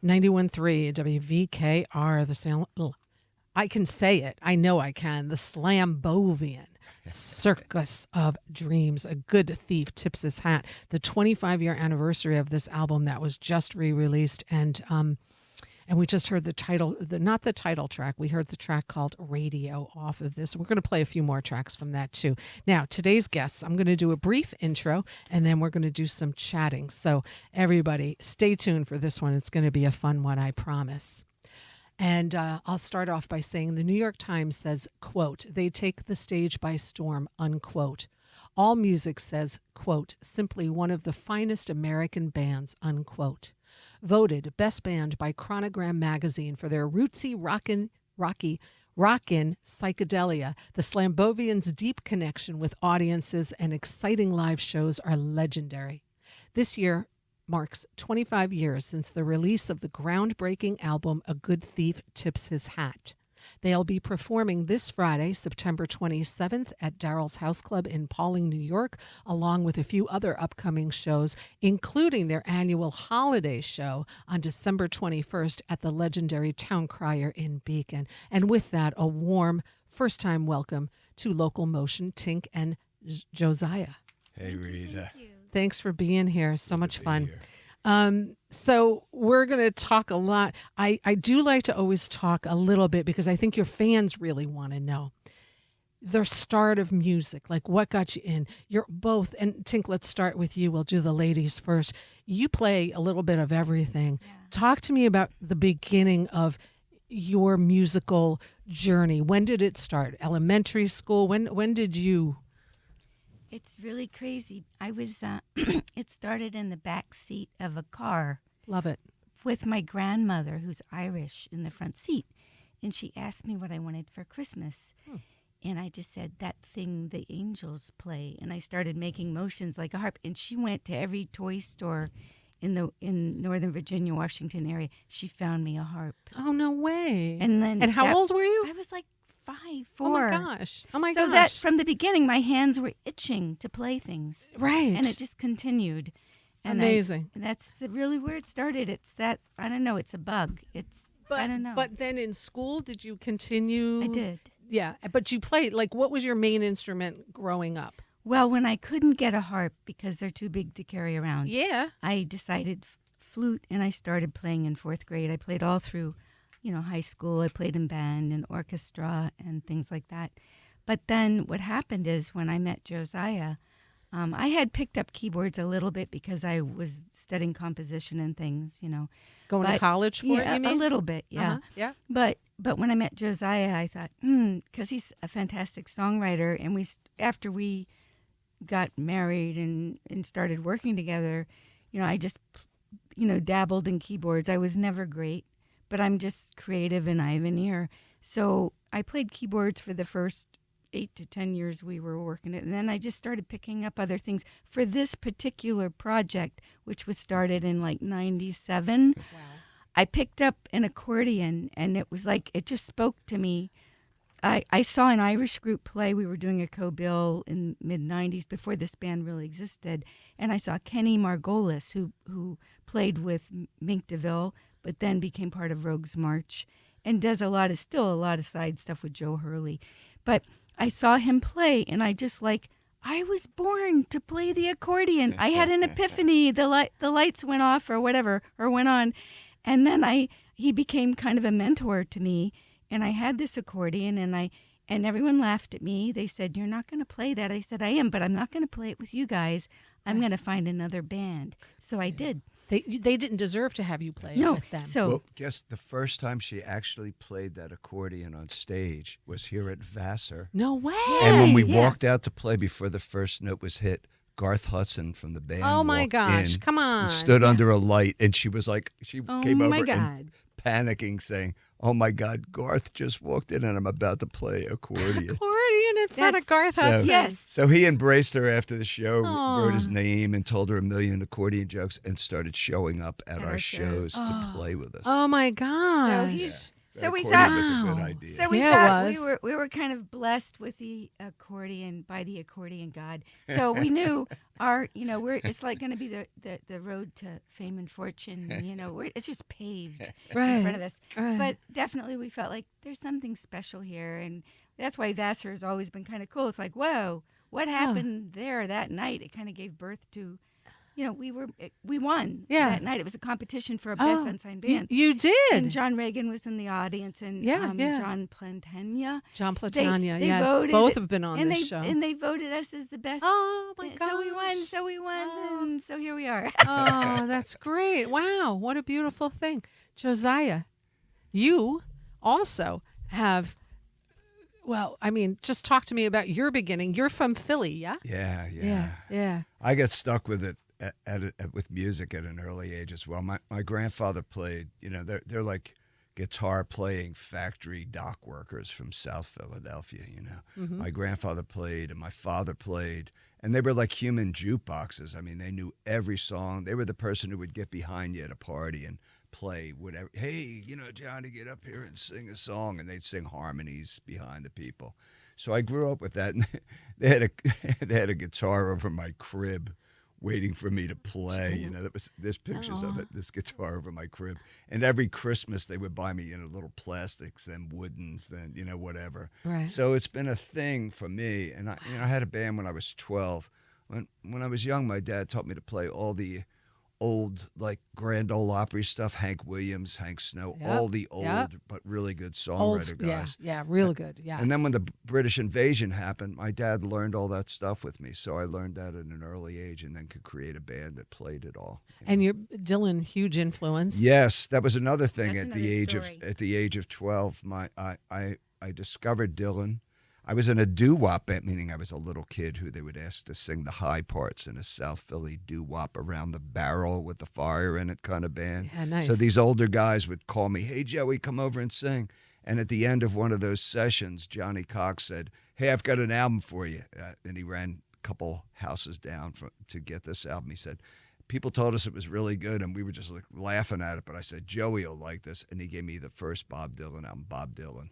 91.3 WVKR, I can say it. I know I can. The Slambovian Circus of Dreams. A good thief tips his hat. The 25-year anniversary of this album that was just re-released, and we just heard the title, not the title track. We heard the track called Radio off of this. We're going to play a few more tracks from that too. Now, today's guests, I'm going to do a brief intro, and then we're going to do some chatting. So everybody, stay tuned for this one. It's going to be a fun one, I promise. And I'll start off by saying the New York Times says, quote, "They take the stage by storm," unquote. All Music says, quote, "Simply one of the finest American bands," unquote. Voted Best Band by Chronogram Magazine for their rootsy rockin' psychedelia, the Slambovians' deep connection with audiences and exciting live shows are legendary. This year marks 25 years since the release of the groundbreaking album A Good Thief Tips His Hat. They'll be performing this Friday, September 27th at Daryl's House Club in Pawling, New York, along with a few other upcoming shows, including their annual holiday show on December 21st at the legendary Town Crier in Beacon. And with that, a warm first-time welcome to LocalMotion, Tink and Joziah. Hey, Rita. Thanks for being here. So much fun. So we're going to talk a lot. I do like to always talk a little bit because I think your fans really want to know the start of music, like what got you in. You're both, and Tink, let's start with you. We'll do the ladies first. You play a little bit of everything. Yeah. Talk to me about the beginning of your musical journey. When did it start? Elementary school? When did you... It's really crazy. I was, it started in the back seat of a car. Love it. With my grandmother, who's Irish, in the front seat. And she asked me what I wanted for Christmas. And I just said, that thing the angels play. And I started making motions like a harp. And she went to every toy store in Northern Virginia, Washington area. She found me a harp. Oh, no way. And how old were you? I was like 4. Oh my gosh. So that from the beginning, my hands were itching to play things. Right. And it just continued. And amazing. That's really where it started. It's that, I don't know, it's a bug. I don't know. But then in school, did you continue? I did. Yeah. But you played, like, what was your main instrument growing up? Well, when I couldn't get a harp because they're too big to carry around. Yeah. I decided flute, and I started playing in 4th grade. I played all through high school. I played in band and orchestra and things like that. But then what happened is when I met Joziah, I had picked up keyboards a little bit because I was studying composition and things, Going to college for it, you mean? A little bit, yeah. Uh-huh. Yeah. But when I met Joziah, I thought, because he's a fantastic songwriter, and after we got married and started working together, I just, dabbled in keyboards. I was never great. But I'm just creative and I have an ear. So I played keyboards for the first 8 to 10 years we were working it. And then I just started picking up other things for this particular project, which was started in like 97. Wow. I picked up an accordion, and it was like, it just spoke to me. I saw an Irish group play. We were doing a co-bill in mid-90s before this band really existed. And I saw Kenny Margolis, who played with Mink DeVille, but then became part of Rogues March and does still a lot of side stuff with Joe Hurley. But I saw him play, and I was born to play the accordion. I had an epiphany. The lights went off or whatever, or went on. And then he became kind of a mentor to me, and I had this accordion, and everyone laughed at me. They said, "You're not going to play that." I said, "I am, but I'm not going to play it with you guys. I'm going to find another band." So I did. They didn't deserve to have you play with them. Well, guess the first time she actually played that accordion on stage was here at Vassar. No way. And when we walked out to play before the first note was hit, Garth Hudson from the band walked come on. and stood under a light, and she was like, came over God. and panicking, saying, "Oh my God, Garth just walked in and I'm about to play accordion." Accordion in front of Garth Hudson. Yes. So he embraced her after the show, wrote his name, and told her a million accordion jokes, and started showing up at our shows to play with us. Oh my gosh. So So we accordion thought was a Wow. good idea. So we Yeah, it thought was. we were kind of blessed with the accordion by the accordion god. So we knew it's like going to be the road to fame and fortune. It's just paved in front of Right. us. Right. But definitely we felt like there's something special here, and that's why Vassar has always been kind of cool. It's like, whoa, what happened there that night? It kind of gave birth to. We won Yeah. that night. It was a competition for a best unsigned band. You did. And John Reagan was in the audience, and Yeah. John Plantagna. John Platania, They yes. voted, Both have been on and this they show. and they voted us as the best. Oh, my gosh. So we won, Oh. and so here we are. Oh, that's great. Wow. What a beautiful thing. Josiah, you also have, just talk to me about your beginning. You're from Philly, yeah? Yeah. Yeah. I got stuck with it with music at an early age as well. My grandfather played. They're like guitar playing factory dock workers from South Philadelphia. Mm-hmm. My grandfather played and my father played, and they were like human jukeboxes. I mean, they knew every song. They were the person who would get behind you at a party and play whatever. Hey, Johnny, get up here and sing a song, and they'd sing harmonies behind the people. So I grew up with that. And they had a guitar over my crib, waiting for me to play. There's pictures of it. This guitar over my crib, and every Christmas they would buy me little plastics, then woodens, then whatever. Right. So it's been a thing for me. And I had a band when I was 12. When I was young, my dad taught me to play all the old, like, Grand Ole Opry stuff, Hank Williams, Hank Snow, Yep, all the old yep. but really good Old, songwriter guys. yeah, real good. Yeah. And then when the British invasion happened, my dad learned all that stuff with me. So I learned that at an early age, and then could create a band that played it all. And you're Dylan, huge influence. Yes, that was another thing. That's At the another age of 12, I discovered Dylan. I was in a doo-wop band, meaning I was a little kid who they would ask to sing the high parts in a South Philly doo-wop around the barrel with the fire in it kind of band. Yeah, nice. So these older guys would call me, "Hey, Joey, come over and sing." And at the end of one of those sessions, Johnny Cox said, "Hey, I've got an album for you." And he ran a couple houses down to get this album. He said, people told us it was really good, and we were just like laughing at it. But I said, "Joey will like this." And he gave me the first Bob Dylan album, Bob Dylan.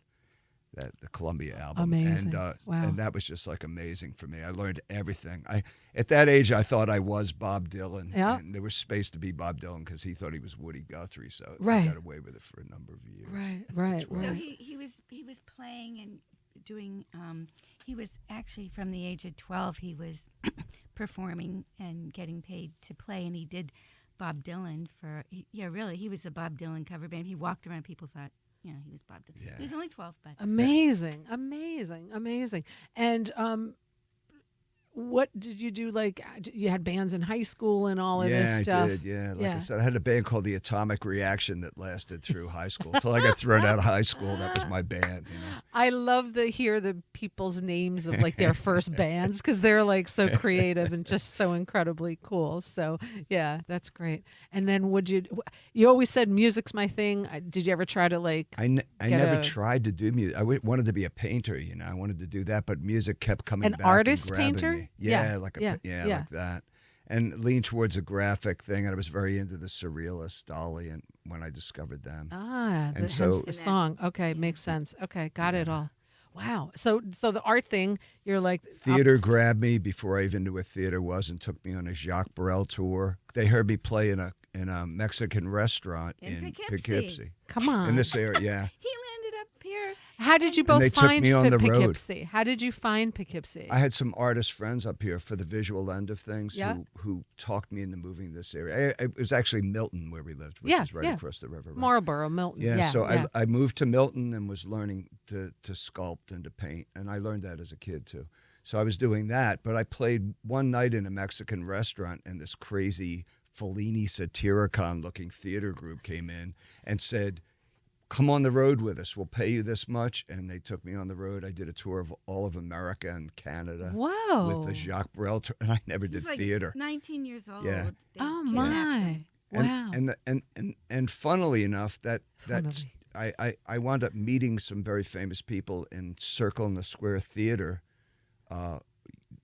The Columbia album. Amazing. And, wow. and that was just like amazing for me. I learned everything. At that age, I thought I was Bob Dylan. Yeah. And there was space to be Bob Dylan because he thought he was Woody Guthrie. So Right. I got away with it for a number of years. Right. So he was playing and doing. He was actually from the age of 12. He was performing and getting paid to play, and he did Bob Dylan he was a Bob Dylan cover band. He walked around. People thought. He was Bob Dylan. Yeah. He was only 12, but Amazing. And what did you do? Like, you had bands in high school and all of this stuff. I did. Yeah, like Yeah. I said, I had a band called the Atomic Reaction that lasted through high school. Until I got thrown out of high school, that was my band. I love to hear the people's names of like their first bands because they're like so creative and just so incredibly cool. So yeah, that's great. And then you always said music's my thing. Did you ever try to like? I never tried to do music. I wanted to be a painter. I wanted to do that, but music kept coming back. An artist and grabbing painter? me. Yeah, like yeah. like that. And leaned towards a graphic thing, and I was very into the Surrealists, Dolly, and when I discovered them. Hence so- the song. Okay, makes sense. Okay, got it all. Wow. So the art thing, you're like Theater grabbed me before I even knew what theater was and took me on a Jacques Brel tour. They heard me play in a Mexican restaurant in Poughkeepsie. Come on. In this area, yeah. he landed up here. How did you both they took find me on the road. Poughkeepsie? How did you find Poughkeepsie? I had some artist friends up here for the visual end of things Yeah. who talked me into moving to this area. It was actually Milton where we lived, which is right across the river. Right? Marlboro, Milton. Yeah, so I moved to Milton and was learning to sculpt and to paint, and I learned that as a kid too. So I was doing that, but I played one night in a Mexican restaurant, and this crazy Fellini Satyricon-looking theater group came in and said, "Come on the road with us. We'll pay you this much." And they took me on the road. I did a tour of all of America and Canada. Wow. With the Jacques Brel tour, and I never did He's like theater. 19 years old. Yeah. They Oh kidnapped my. him. Wow. And funnily enough, that's Funnily. I wound up meeting some very famous people in Circle in the Square Theater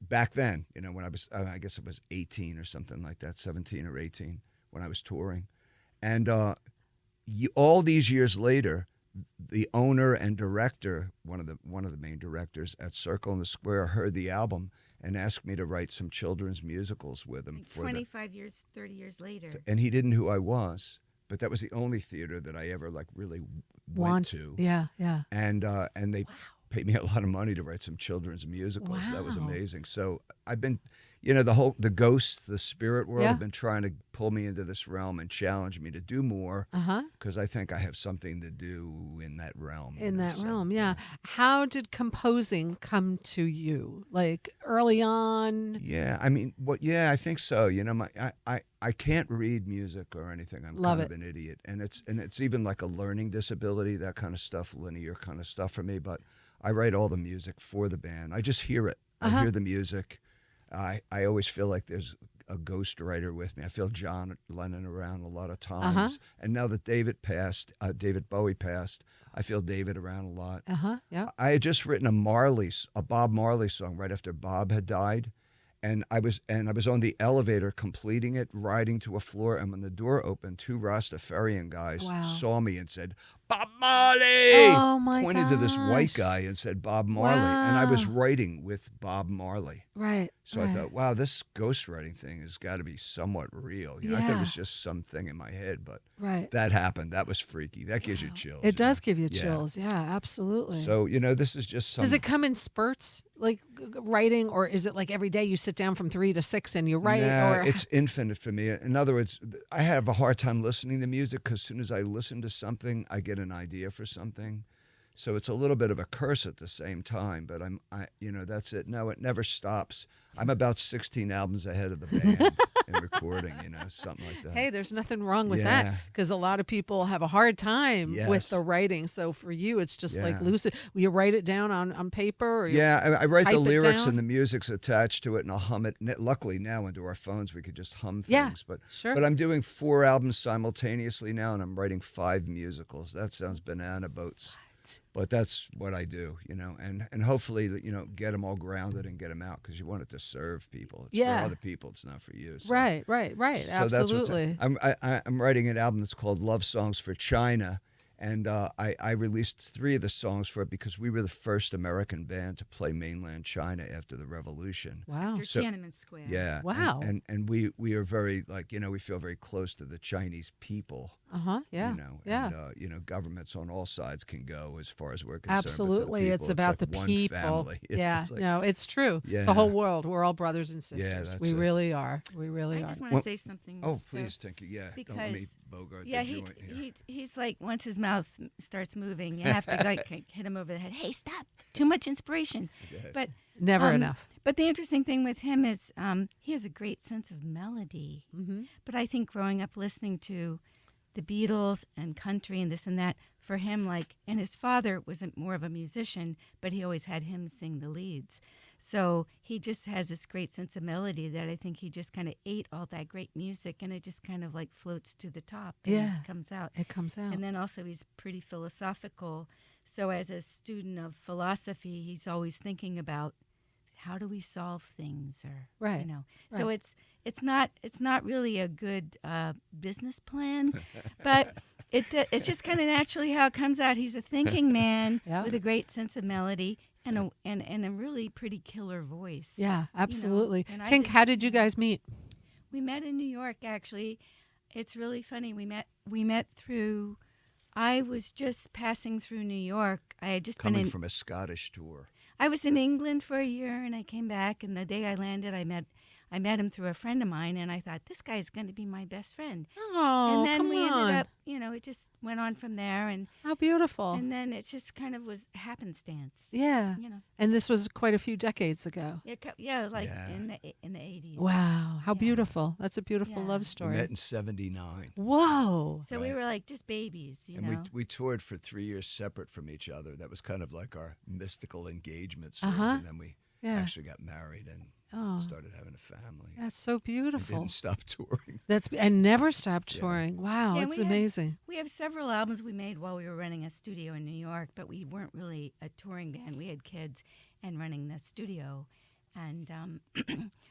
back then. When I was, I guess it was 18 or something like that, 17 or 18, when I was touring, and all these years later, the owner and director, one of the main directors at Circle in the Square, heard the album and asked me to write some children's musicals with him. Like 25 years, 30 years later. And he didn't know who I was, but that was the only theater that I ever like really went to. Yeah, yeah. And they paid me a lot of money to write some children's musicals. Wow. That was amazing. So I've been, the ghost, the spirit world have been trying to pull me into this realm and challenge me to do more. Because I think I have something to do in that realm. Yeah. How did composing come to you? Like early on? Yeah, I mean, I think so. I can't read music or anything. I'm kind of an idiot, and it's even like a learning disability, that kind of stuff, linear kind of stuff for me. But I write all the music for the band. I just hear it. I hear the music. I always feel like there's a ghostwriter with me. I feel John Lennon around a lot of times. And now that David Bowie passed, I feel David around a lot. Yeah. I had just written a Bob Marley song right after Bob had died. And I was on the elevator completing it, riding to a floor, and when the door opened, two Rastafarian guys saw me and said, "Bob Marley!" Oh my Pointed to this white gosh. guy and said, "Bob Marley." And I was writing with Bob Marley. Right. So I thought, wow, this ghostwriting thing has got to be somewhat real. I thought it was just something in my head, but that happened. That was freaky. That gives you chills. It does give you chills. Yeah, absolutely. So, this is just Does it come in spurts, like writing, or is it like every day you sit down from 3 to 6 and you write? Nah, or it's infinite for me. In other words, I have a hard time listening to music because as soon as I listen to something, I get an idea for something. So it's a little bit of a curse at the same time, but that's it. No, it never stops. I'm about 16 albums ahead of the band in recording, something like that. Hey, there's nothing wrong with that, because a lot of people have a hard time with the writing. So for you, it's just like lucid. Will you write it down on paper? Or I write the lyrics down? and the music's attached to it, and I'll hum it. Luckily now into our phones, we could just hum things. But I'm doing 4 albums simultaneously now, and I'm writing 5 musicals. That sounds banana boats. But that's what I do, and hopefully, get them all grounded and get them out, because you want it to serve people. It's for other people. It's not for you. So. Right. So Absolutely. I'm writing an album that's called Love Songs for China, and I released 3 of the songs for it because we were the first American band to play mainland China after the revolution. Wow. After Tiananmen Square. Yeah. Wow. And we are very, we feel very close to the Chinese people. Yeah. And governments on all sides can go as far as we're concerned. Absolutely. But It's about like the one people. family. Yeah. No, it's true. Yeah. The whole world. We're all brothers and sisters. Yeah, that's we it. really are. We really I are. just want to say something. Oh, please, Tinky. Yeah. Don't let me Because bogart the he, joint here. he's like, once his mouth starts moving, you have to like hit him over the head. Hey, stop! Too much inspiration. Okay. But Never enough. But the interesting thing with him is he has a great sense of melody. But I think growing up listening to the Beatles and country and this and that, for him, and his father wasn't more of a musician, but he always had him sing the leads. So he just has this great sense of melody that I think he just kind of ate all that great music, and it just kind of floats to the top and it comes out. It comes out. And then also he's pretty philosophical. So as a student of philosophy, he's always thinking about how do we solve things, or Right. So it's not really a good business plan, but it's just kind of naturally how it comes out. He's a thinking man with a great sense of melody and a really pretty killer voice. Yeah, absolutely. and I Tink, just- how did you guys meet? We met in New York, actually. It's really funny. We met through. I was just passing through New York. I had just Coming been in. from a Scottish tour. I was in England for a year, and I came back. And the day I landed, I met him through a friend of mine, and I thought, this guy's going to be my best friend. Oh, And then come we on. ended up, it just went on from there, and How beautiful. then it just kind of was happenstance. Yeah. And this was quite a few decades ago. Yeah, in the 80s. Wow. How beautiful. That's a beautiful Yeah. love We story. met in '79. Whoa. So we were just babies, And we toured for 3 years separate from each other. That was kind of like our mystical engagement sort Uh-huh. of. And then we Yeah. actually got married and started having a family. That's so And beautiful. didn't stop touring. And never stopped touring. Wow, Yeah, it's we had- amazing. We have several albums we made while we were running a studio in New York, but we weren't really a touring band. We had kids and running the studio, and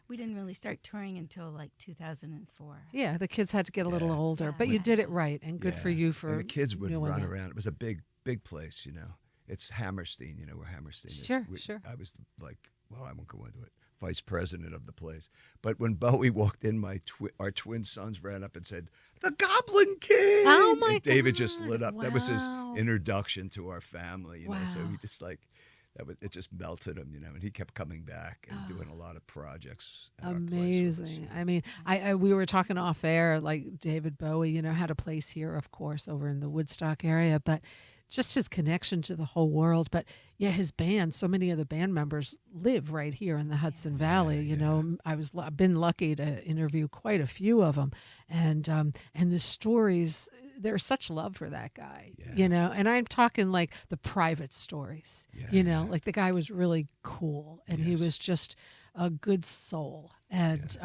we didn't really start touring until 2004. Yeah, the kids had to get a little older, but you did it right, and good for you for And the kids would doing run that. around. It was a big big place, you know. It's Hammerstein, you know where Hammerstein is. Sure, sure. I was I won't go into it, vice president of the place. But when Bowie walked in, our twin sons ran up and said, "The Goblin King!" Oh my and David God. just lit up. That was his Wow. introduction to our family, you know. So Wow. he just it just melted him, you know, and he kept coming back and doing a lot of projects. At our place with us, Amazing. you know. I mean, I we were talking off air, like David Bowie, you know, had a place here, of course, over in the Woodstock area, but just his connection to the whole world. But yeah, his band, so many of the band members live right here in the Hudson Valley. You know, I've been lucky to interview quite a few of them, and the stories. There's such love for that guy, you know, and I'm talking like the private stories, you know, like the guy was really cool and he was just a good soul. And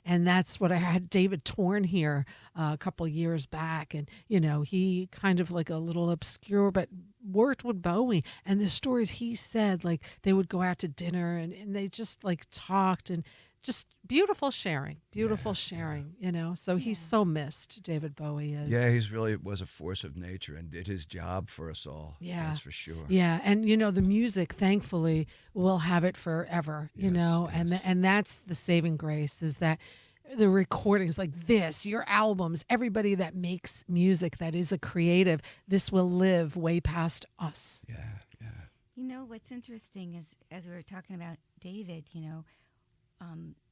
that's what I had David Torn here a couple of years back. And, you know, he kind of like a little obscure, but worked with Bowie. And the stories he said, like they would go out to dinner and they just like talked and just beautiful sharing, you know. So he's so missed, David Bowie is. Yeah, he's really was a force of nature and did his job for us all. Yeah. That's for sure. Yeah, and you know the music, thankfully, we'll have it forever. You know, and that's the saving grace is that the recordings like this, your albums, everybody that makes music that is a creative, this will live way past us. Yeah. You know what's interesting is as we were talking about David, you know.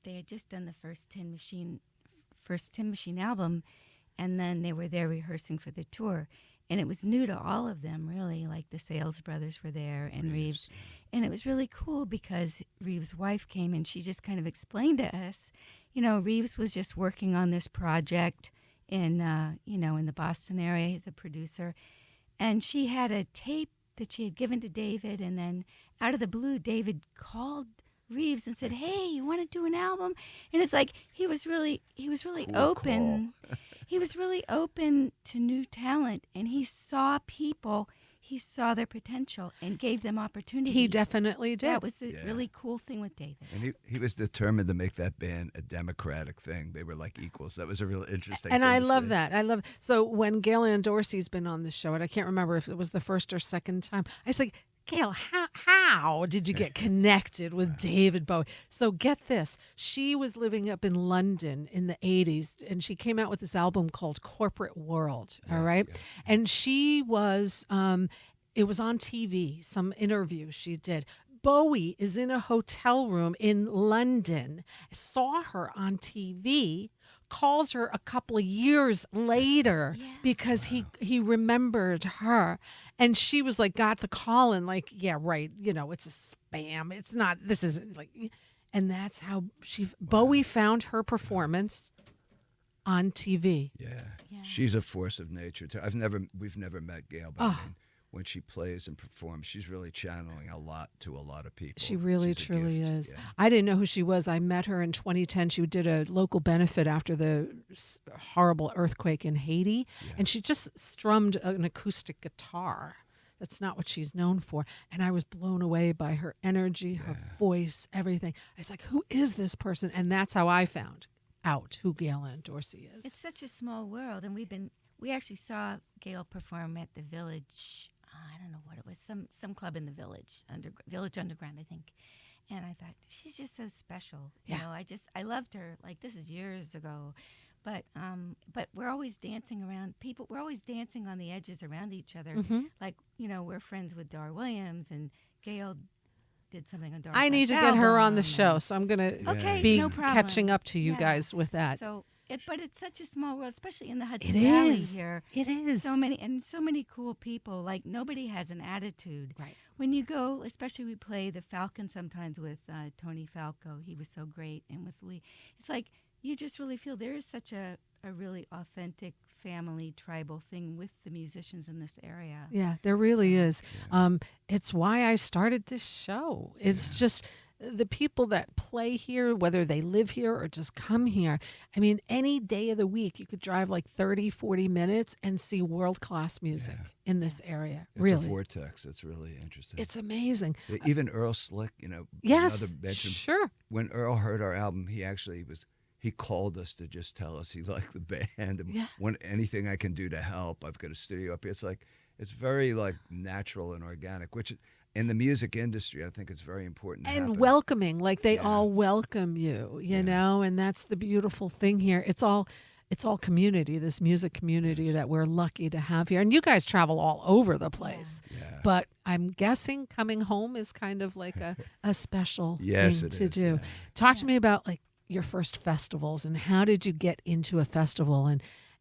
They had just done the first Tin Machine album, and then they were there rehearsing for the tour, and it was new to all of them, really. Like the Sales brothers were there and Reeves, and it was really cool because Reeves' wife came and she just kind of explained to us, you know, Reeves was just working on this project in the Boston area. He's a producer, and she had a tape that she had given to David, and then out of the blue, David called Reeves and said, "Hey, you want to do an album?" And it's like he was really Cool open. He was really open to new talent, and he saw people. He saw their potential and gave them opportunity. He definitely did. That was the really cool thing with David. And he was determined to make that band a democratic thing. They were like equals. That was a real interesting and thing I to love say. that. I love so when Gail Ann Dorsey's been on the show, and I can't remember if it was the first or second time. I was like, Gail, how did you get connected with David Bowie? So get this. She was living up in London in the 80s, and she came out with this album called Corporate World, all right? yes. And she was, it was on TV, some interview she did. Bowie is in a hotel room in London, saw her on TV, calls her a couple of years later because he remembered her, and she was like got the call and like, yeah, right, you know, it's a spam, it's not, this isn't like, and that's how Bowie found her performance on TV. Yeah. She's a force of nature too. We've never met Gail, but I mean, when she plays and performs, she's really channeling a lot to a lot of people. She really, She's a truly gift. is. Yeah. I didn't know who she was. I met her in 2010. She did a local benefit after the horrible earthquake in Haiti, and she just strummed an acoustic guitar. That's not what she's known for. And I was blown away by her energy, her voice, everything. I was like, who is this person? And that's how I found out who Gail Ann Dorsey is. It's such a small world, and we actually saw Gail perform at the Village. I don't know what it was, some club in the Village, Village Underground, I think. And I thought, she's just so special. You know, I loved her. Like, this is years ago. But we're always dancing around people. We're always dancing on the edges around each other. Like, you know, we're friends with Dar Williams, and Gail did something on Dar's I need to last get her on the album, show, so I'm going to be no problem. catching up to you Yeah. guys with that. So, but it's such a small world, especially in the Hudson It Valley is. here. It is. So many cool people. Like, nobody has an attitude. Right. When you go, especially we play the Falcon sometimes with Tony Falco. He was so great, and with Lee. It's like you just really feel there is such a really authentic family tribal thing with the musicians in this area. Yeah, there really is. It's why I started this show. It's just the people that play here, whether they live here or just come here. I mean, any day of the week, you could drive like 30, 40 minutes and see world-class music in this area. It's really. a vortex. It's really interesting. It's amazing. Even Earl Slick, you know, Yes, another mention. sure. When Earl heard our album, he called us to just tell us he liked the band and when anything I can do to help. I've got a studio up here. It's like It's very like natural and organic, which in the music industry, I think it's very important to And happen. welcoming, like they Yeah. all welcome you, you Yeah. know, and that's the beautiful thing here. It's all community, this music community that we're lucky to have here. And you guys travel all over the place. Yeah. But I'm guessing coming home is kind of like a special Yes, thing it to is, do. yeah. Talk to me about like your first festivals and how did you get into a festival?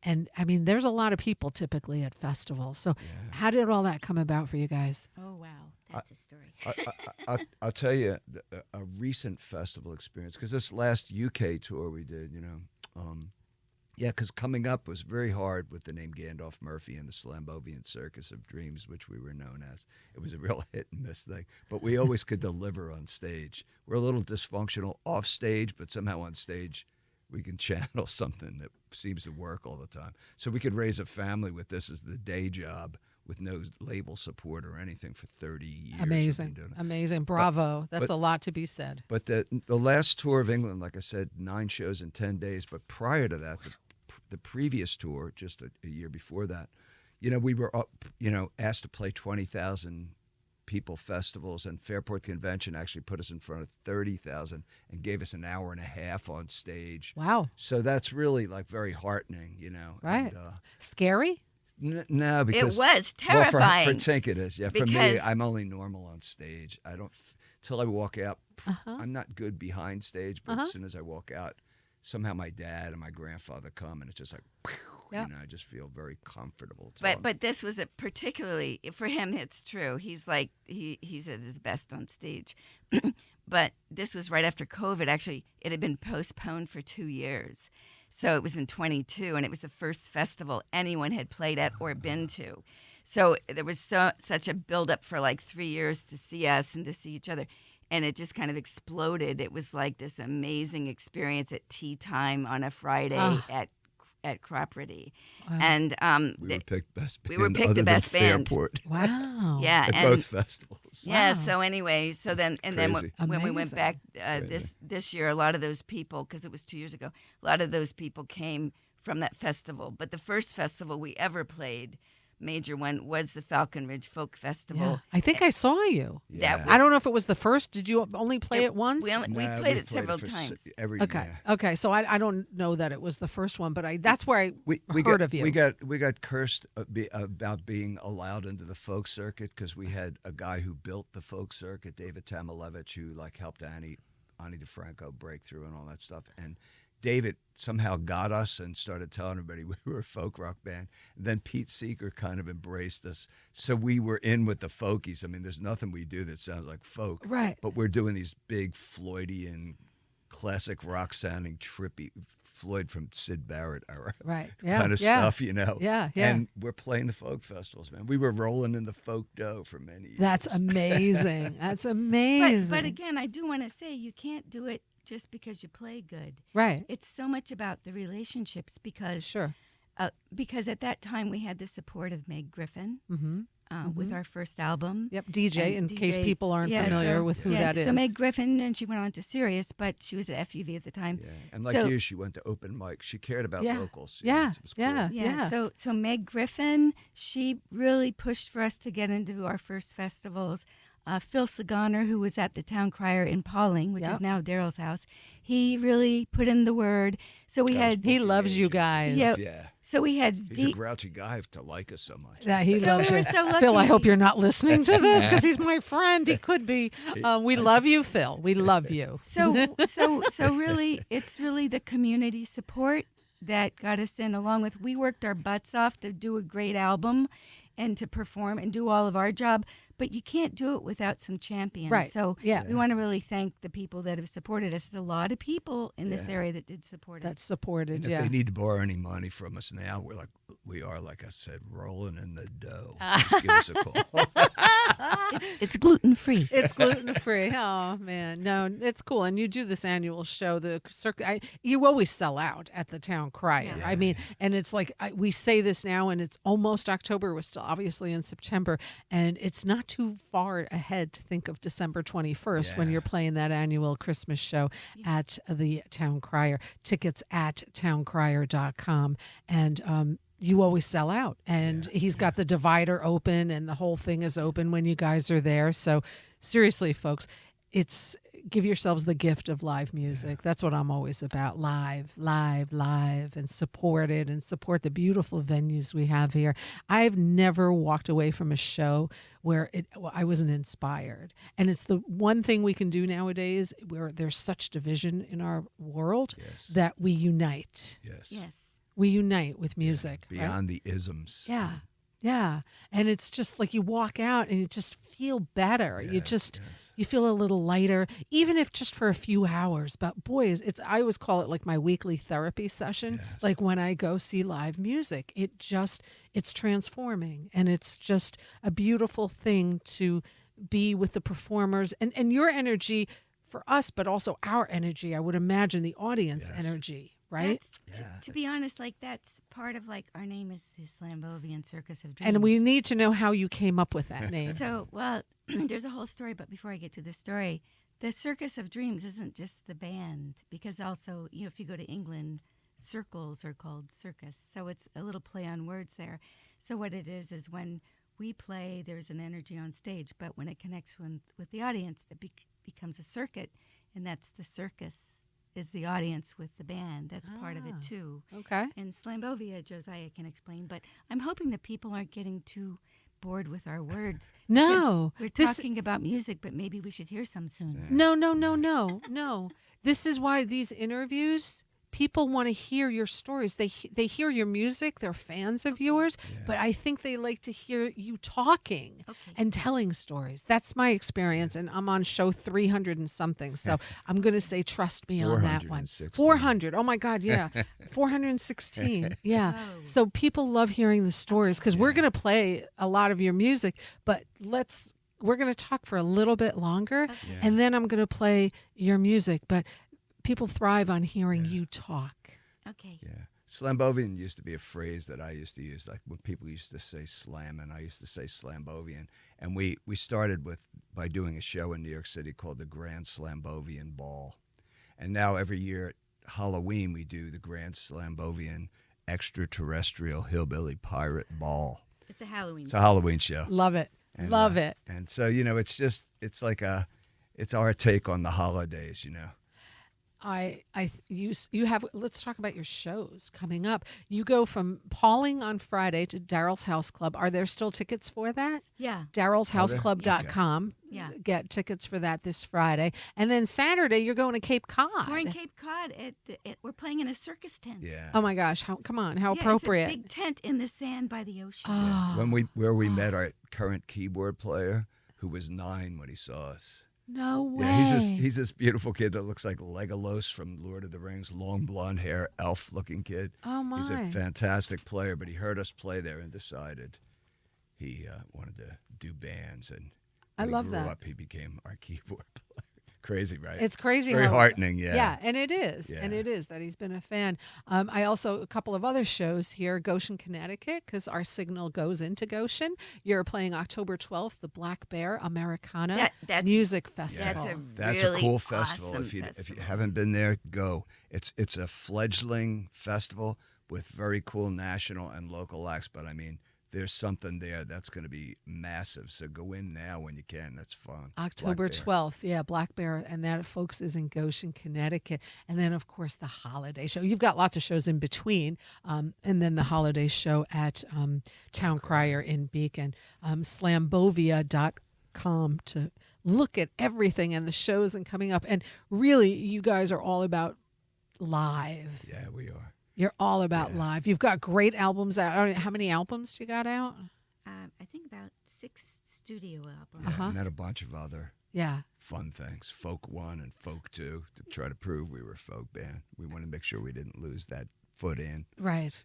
And I mean, there's a lot of people typically at festivals. So how did all that come about for you guys? Oh, wow. That's a story. I'll tell you a recent festival experience, because this last UK tour we did, yeah, because coming up was very hard with the name Gandalf Murphy and the Slambovian Circus of Dreams, which we were known as. It was a real hit and miss thing, but we always could deliver on stage. We're a little dysfunctional off stage, but somehow on stage we can channel something that seems to work all the time. So we could raise a family with this as the day job with no label support or anything for 30 years. we've been Amazing. doing it. Amazing. Bravo. That's but- a lot to be said. But the last tour of England, like I said, 9 shows in 10 days. But prior to that, the previous tour, just a year before that, we were up, asked to play 20,000 people festivals, and Fairport Convention actually put us in front of 30,000 and gave us an hour and a half on stage. Wow. So that's really like very heartening, Right. And, Scary? no, because It was well, terrifying. for Tink it is. Yeah, for me, Because- I'm only normal on stage. I don't till I walk out. Uh-huh. I'm not good behind stage, but as soon as I walk out, somehow my dad and my grandfather come, and it's just like, Yeah. I just feel very comfortable. But this was particularly for him. It's true. He's like he's at his best on stage. But this was right after COVID. Actually, it had been postponed for 2 years, so it was in 22, and it was the first festival anyone had played at or been to. So there was such a buildup for like 3 years to see us and to see each other. And it just kind of exploded. It was like this amazing experience at tea time on a Friday at RIta. And we were picked best band. we were picked other the than best band. Fairport Wow. Yeah, at and both festivals. yeah. Wow. So anyway, so then Crazy. when we went Amazing. back Crazy. this year, a lot of those people, because it was 2 years ago, a lot of those people came from that festival. But the first festival we ever played, major one, was the Falcon Ridge Folk Festival. Yeah. I think I saw you. Yeah. I don't know if it was the first. Did you only play it once? We No, played we it several for times. Every Okay. yeah. Okay. So I don't know that it was the first one, but that's where I We heard got, of you. We got cursed about being allowed into the folk circuit, because we had a guy who built the folk circuit, David Tamalevich, who like helped Ani DeFranco break through and all that stuff. And David somehow got us and started telling everybody we were a folk rock band. And then Pete Seeger kind of embraced us. So we were in with the folkies. I mean, there's nothing we do that sounds like folk. Right. But we're doing these big Floydian, classic rock sounding, trippy, Floyd from Sid Barrett era Right. Yeah. kind of yeah. stuff, Yeah. Yeah. And we're playing the folk festivals, man. We were rolling in the folk dough for many years. That's amazing. That's amazing. But again, I do want to say you can't do it just because you play good. right. It's so much about the relationships because Sure. at that time we had the support of Meg Griffin Mm-hmm. with our first album. Yep. DJ. And In case DJ people aren't yeah, familiar so- with who yeah, that is. So Meg Griffin, and she went on to Sirius, but she was at FUV at the time. Yeah. And like So- you, she went to open mic. She cared about Yeah. locals. Yeah. It was cool. Yeah. Yeah. So Meg Griffin, she really pushed for us to get into our first festivals. Phil Saganer, who was at the Town Crier in Pauling, which Yep. is now Daryl's house, he really put in the word. So we had He loves you guys. Yeah. Yeah. So we had He's a grouchy guy to like us so much. Yeah, he So loves we were you. so Phil, I lucky. hope you're not listening to this because he's my friend. He could be. We love you, Phil. We love you. So really, it's really the community support that got us in. Along with, we worked our butts off to do a great album, and to perform and do all of our job. But you can't do it without some champions. Right. So Yeah. we want to really thank the people that have supported us. There's a lot of people in this Yeah. area that did support That's us. supported. And if Yeah. they need to borrow any money from us now, we are, like I said, rolling in the dough. Just give us a call. It's gluten free. It's gluten free. Oh man, no, it's cool. And you do this annual show, the circuit. You always sell out at the Town Crier. Yeah. I mean, and it's like we say this now, and it's almost October. We're still obviously in September, and it's not too far ahead to think of December 21st when Yeah. you're playing that annual Christmas show at the Town Crier. Tickets at towncrier.com. And you always sell out. And he's got the divider open and the whole thing is open when you guys are there. So seriously, folks, give yourselves the gift of live music. That's what I'm always about. Live, and support it and support the beautiful venues we have here. I've never walked away from a show where I wasn't inspired. And it's the one thing we can do nowadays where there's such division in our world that we unite. Yes. We unite with music. Beyond the isms. Yeah. Yeah. And it's just like you walk out and you just feel better. You feel a little lighter, even if just for a few hours. But boy, I always call it like my weekly therapy session. Yes. Like when I go see live music, it's transforming. And it's just a beautiful thing to be with the performers and your energy for us, but also our energy. I would imagine the audience energy. Right? To be honest, like that's part of like our name is the Slambovian Circus of Dreams. And we need to know how you came up with that name. So, well, there's a whole story, but before I get to the story, the Circus of Dreams isn't just the band, because also, if you go to England, circles are called circus. So it's a little play on words there. So what it is when we play, there's an energy on stage, but when it connects with the audience, it becomes a circuit, and that's the circus. Is the audience with the band. That's part of it, too. Okay. And Slambovian Joziah can explain, but I'm hoping that people aren't getting too bored with our words. No. We're talking about music, but maybe we should hear some soon. No. This is why these interviews, people want to hear your stories. They hear your music. They're fans of yours, but I think they like to hear you talking and telling stories. That's my experience, and I'm on show 300 and something, so I'm going to say trust me on that one. 400. Oh, my God, yeah. 416. Yeah. Oh. So people love hearing the stories because we're going to play a lot of your music, but we're going to talk for a little bit longer, and then I'm going to play your music, but people thrive on hearing you talk. Okay. Yeah. Slambovian used to be a phrase that I used to use, like when people used to say slam, and I used to say Slambovian. And we started by doing a show in New York City called the Grand Slambovian Ball. And now every year at Halloween, we do the Grand Slambovian Extraterrestrial Hillbilly Pirate Ball. It's a Halloween. It's a Halloween show. Love it. And, Love it. And so, it's our take on the holidays, You have. Let's talk about your shows coming up. You go from Pauling on Friday to Daryl's House Club. Are there still tickets for that? Yeah. Daryl'sHouseClub.com. Yeah. Get tickets for that this Friday, and then Saturday you're going to Cape Cod. We're in Cape Cod. We're playing in a circus tent. Yeah. Oh my gosh! How appropriate! It's a big tent in the sand by the ocean. Oh. Where we met our current keyboard player, who was 9 when he saw us. No way. Yeah, he's this beautiful kid that looks like Legolas from Lord of the Rings, long blonde hair, elf-looking kid. Oh my! He's a fantastic player, but he heard us play there and decided he wanted to do bands. And when I love he grew that. up, he became our keyboard player. Crazy, right? It's crazy. Very heartening, yeah. Yeah, and it is. Yeah. And it is that he's been a fan. I also, a couple of other shows here, Goshen, Connecticut, because our signal goes into Goshen. You're playing October 12th, the Black Bear Americana Music Festival. That's really a cool festival. awesome If you festival. haven't been there, go. It's a fledgling festival with very cool national and local acts, but I mean, there's something there that's going to be massive. So go in now when you can. That's fun. October Black Bear. 12th, yeah, Black Bear, and that, folks, is in Goshen, Connecticut. And then, of course, the holiday show. You've got lots of shows in between, and then the holiday show at Town Crier in Beacon. Slambovia.com to look at everything and the shows and coming up. And really, you guys are all about live. Yeah, we are. You're all about live. You've got great albums out. I don't know, how many albums you got out? I think about 6 studio albums. Yeah, and then a bunch of other Yeah. fun things. Folk 1 and Folk 2 to try to prove we were a folk band. We want to make sure we didn't lose that foot in. Right.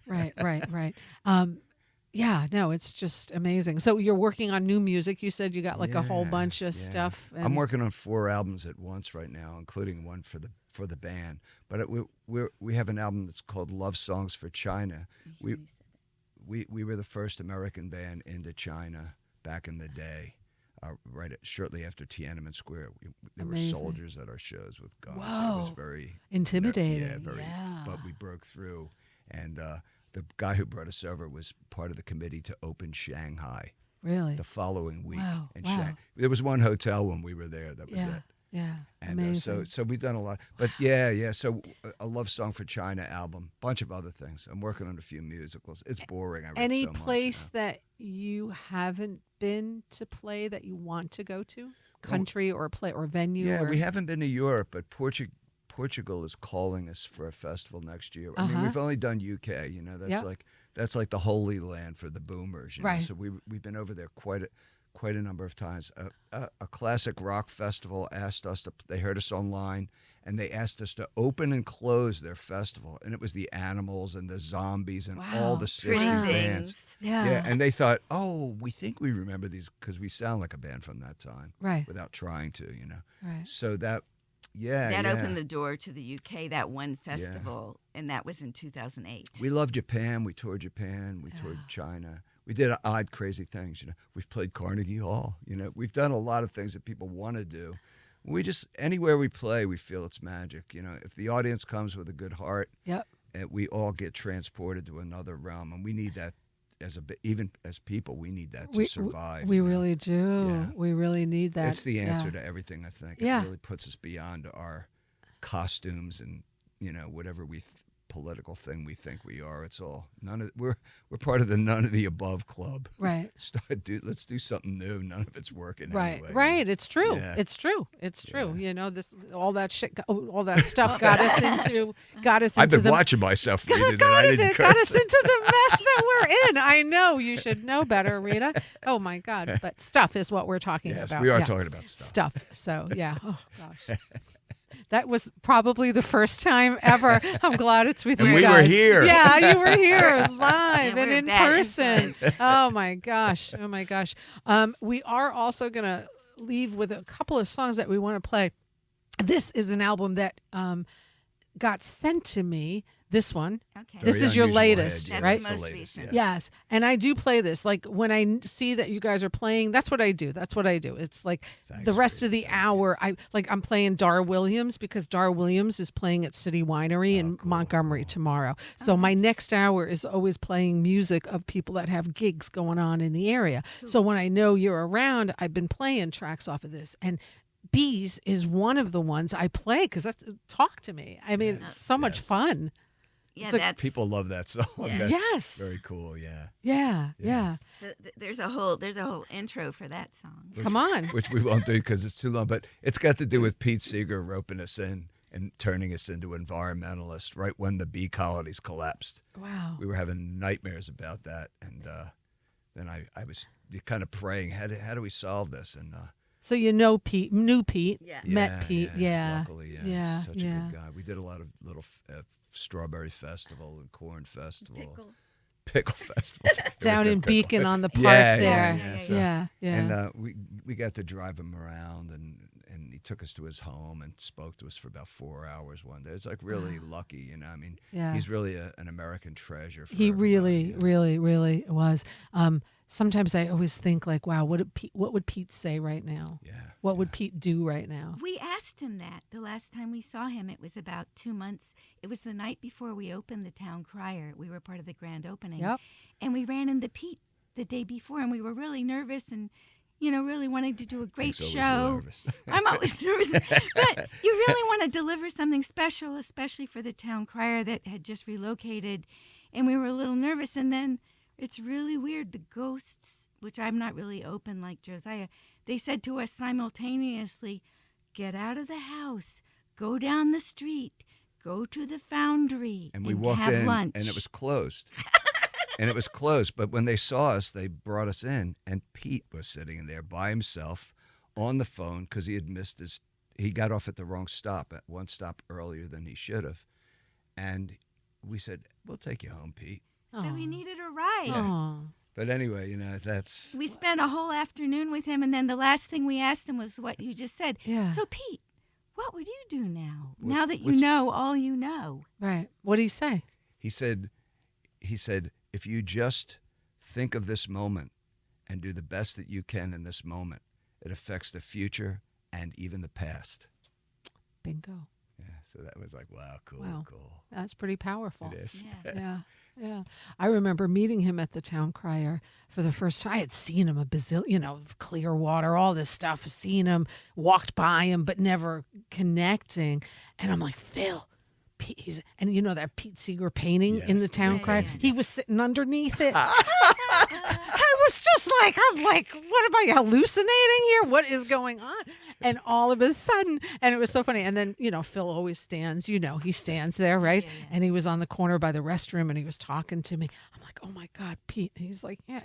Yeah, no, it's just amazing. So you're working on new music. You said you got like a whole bunch of stuff. And I'm working on 4 albums at once right now, including one for the band. But we have an album that's called Love Songs for China. We were the first American band into China back in the day, shortly after Tiananmen Square. There were soldiers at our shows with guns. Whoa. It was very intimidating. But we broke through, and the guy who brought us over was part of the committee to open Shanghai Really? the following week. Wow, In wow. Shanghai. There was one hotel when we were there. That was Yeah. it. Yeah. And Amazing. so we've done a lot. But yeah. So a Love Song for China album, bunch of other things. I'm working on a few musicals. It's boring. I read Any so much, place that you haven't been to play that you want to go to? Country or play or venue? Yeah, or... we haven't been to Europe, but Portugal is calling us for a festival next year. I mean, we've only done UK. You know, that's like the holy land for the boomers. You know? Right. So we've been over there quite a number of times. A classic rock festival asked us to. They heard us online, and they asked us to open and close their festival. And it was the Animals and the Zombies and all the 60 Pretty bands. things. Yeah. And they thought, oh, we think we remember these because we sound like a band from that time, Right. without trying to, you know. Right. So that, yeah, That yeah. opened the door to the UK, that one festival, and that was in 2008. We love Japan. We toured Japan. We toured China. We did odd, crazy things. You know, we've played Carnegie Hall. You know, we've done a lot of things that people want to do. We just anywhere we play, we feel it's magic. You know, if the audience comes with a good heart, Yep. and we all get transported to another realm, and we need that even as people. We need that to survive. We you know? really do. Yeah. We really need that. It's the answer Yeah. to everything. I think Yeah. it really puts us beyond our costumes and whatever political thing we think we are. It's all we're part of the none of the above club. Right. Let's do something new. None of it's working. Right, anyway. right. It's true. Yeah. It's true. It's true. Yeah. You know, all that stuff got us into. I've been watching myself read it, and I didn't got curse. us into the mess that we're in. I know you should know better, Rita. Oh my God! But stuff is what we're talking Yes, about. we are Yeah. talking about stuff. So yeah. Oh gosh. That was probably the first time ever. I'm glad it's with And you we were guys. here. Yeah, you were here live and we're in that person. Oh my gosh. Oh my gosh. We are also going to leave with a couple of songs that we want to play. This is an album that got sent to me. This one. Okay. This Very is your unusual latest, head, yeah, right? That's the Most latest. recent. Yeah. Yes, and I do play this. Like when I see that you guys are playing, that's what I do. It's like Thanks, the rest Rita. of the hour. I'm playing Dar Williams because Dar Williams is playing at City Winery in Montgomery tomorrow. So my next hour is always playing music of people that have gigs going on in the area. So when I know you're around, I've been playing tracks off of this. And Bees is one of the ones I play because that's talk to me. I mean, it's so much fun. Yeah, It's a- that's People love that song. Yeah. That's Yes. very cool. Yeah. Yeah. there's a whole intro for that song. Come on. Which we won't do because it's too long. But it's got to do with Pete Seeger roping us in and turning us into environmentalists right when the bee colonies collapsed. Wow. We were having nightmares about that, and then I was kind of praying, how do we solve this? And So you know Pete, knew Pete, Yeah. met Pete, yeah. luckily, yeah, he's such yeah. a good guy. We did a lot of little strawberry festival and corn festival, pickle festival Down in Beacon on the park Yeah, there. yeah, so- Yeah. And we got to drive him around, and he took us to his home and spoke to us for about 4 hours one day. It's like really lucky, you know. I mean, Yeah. he's really an American treasure. For He everybody, really, yeah. really was. Sometimes I always think like, wow, what would Pete say right now? Yeah. What would Pete do right now? We asked him that the last time we saw him. It was about 2 months. It was the night before we opened the town crier. We were part of the grand opening. Yep. And we ran into Pete the day before, and we were really nervous and, really wanted to do a great Tink's always show. nervous. I'm always nervous. But you really want to deliver something special, especially for the town crier that had just relocated. And we were a little nervous. And then it's really weird. The ghosts, which I'm not really open like Josiah, they said to us simultaneously, get out of the house, go down the street, go to the foundry, And we walked have in, lunch. and it was closed. But when they saw us, they brought us in, and Pete was sitting in there by himself on the phone because he had missed his. He got off at the wrong stop, at one stop earlier than he should have, and we said, "We'll take you home, Pete." So we needed a ride. Aw. But anyway, that's We spent a whole afternoon with him, and then the last thing we asked him was what you just said. Yeah. So, Pete, what would you do now? What- Now that you what's- know all you know. Right. What did he say? he said. If you just think of this moment and do the best that you can in this moment, it affects the future and even the past. Bingo. So that was like, wow, cool, Wow. cool. That's pretty powerful. It is. Yeah. Yeah. I remember meeting him at the town crier for the first time. I had seen him Clearwater, all this stuff. Seen him, walked by him, but never connecting. And I'm like, Phil. And you know that Pete Seeger painting in the town crier? yeah. He was sitting underneath it. I was just like, I'm like, what am I hallucinating here? What is going on? And all of a sudden, and it was so funny. And then, Phil always stands, he stands there, right? Yeah. And he was on the corner by the restroom and he was talking to me. I'm like, oh my God, Pete. And he's like, yeah,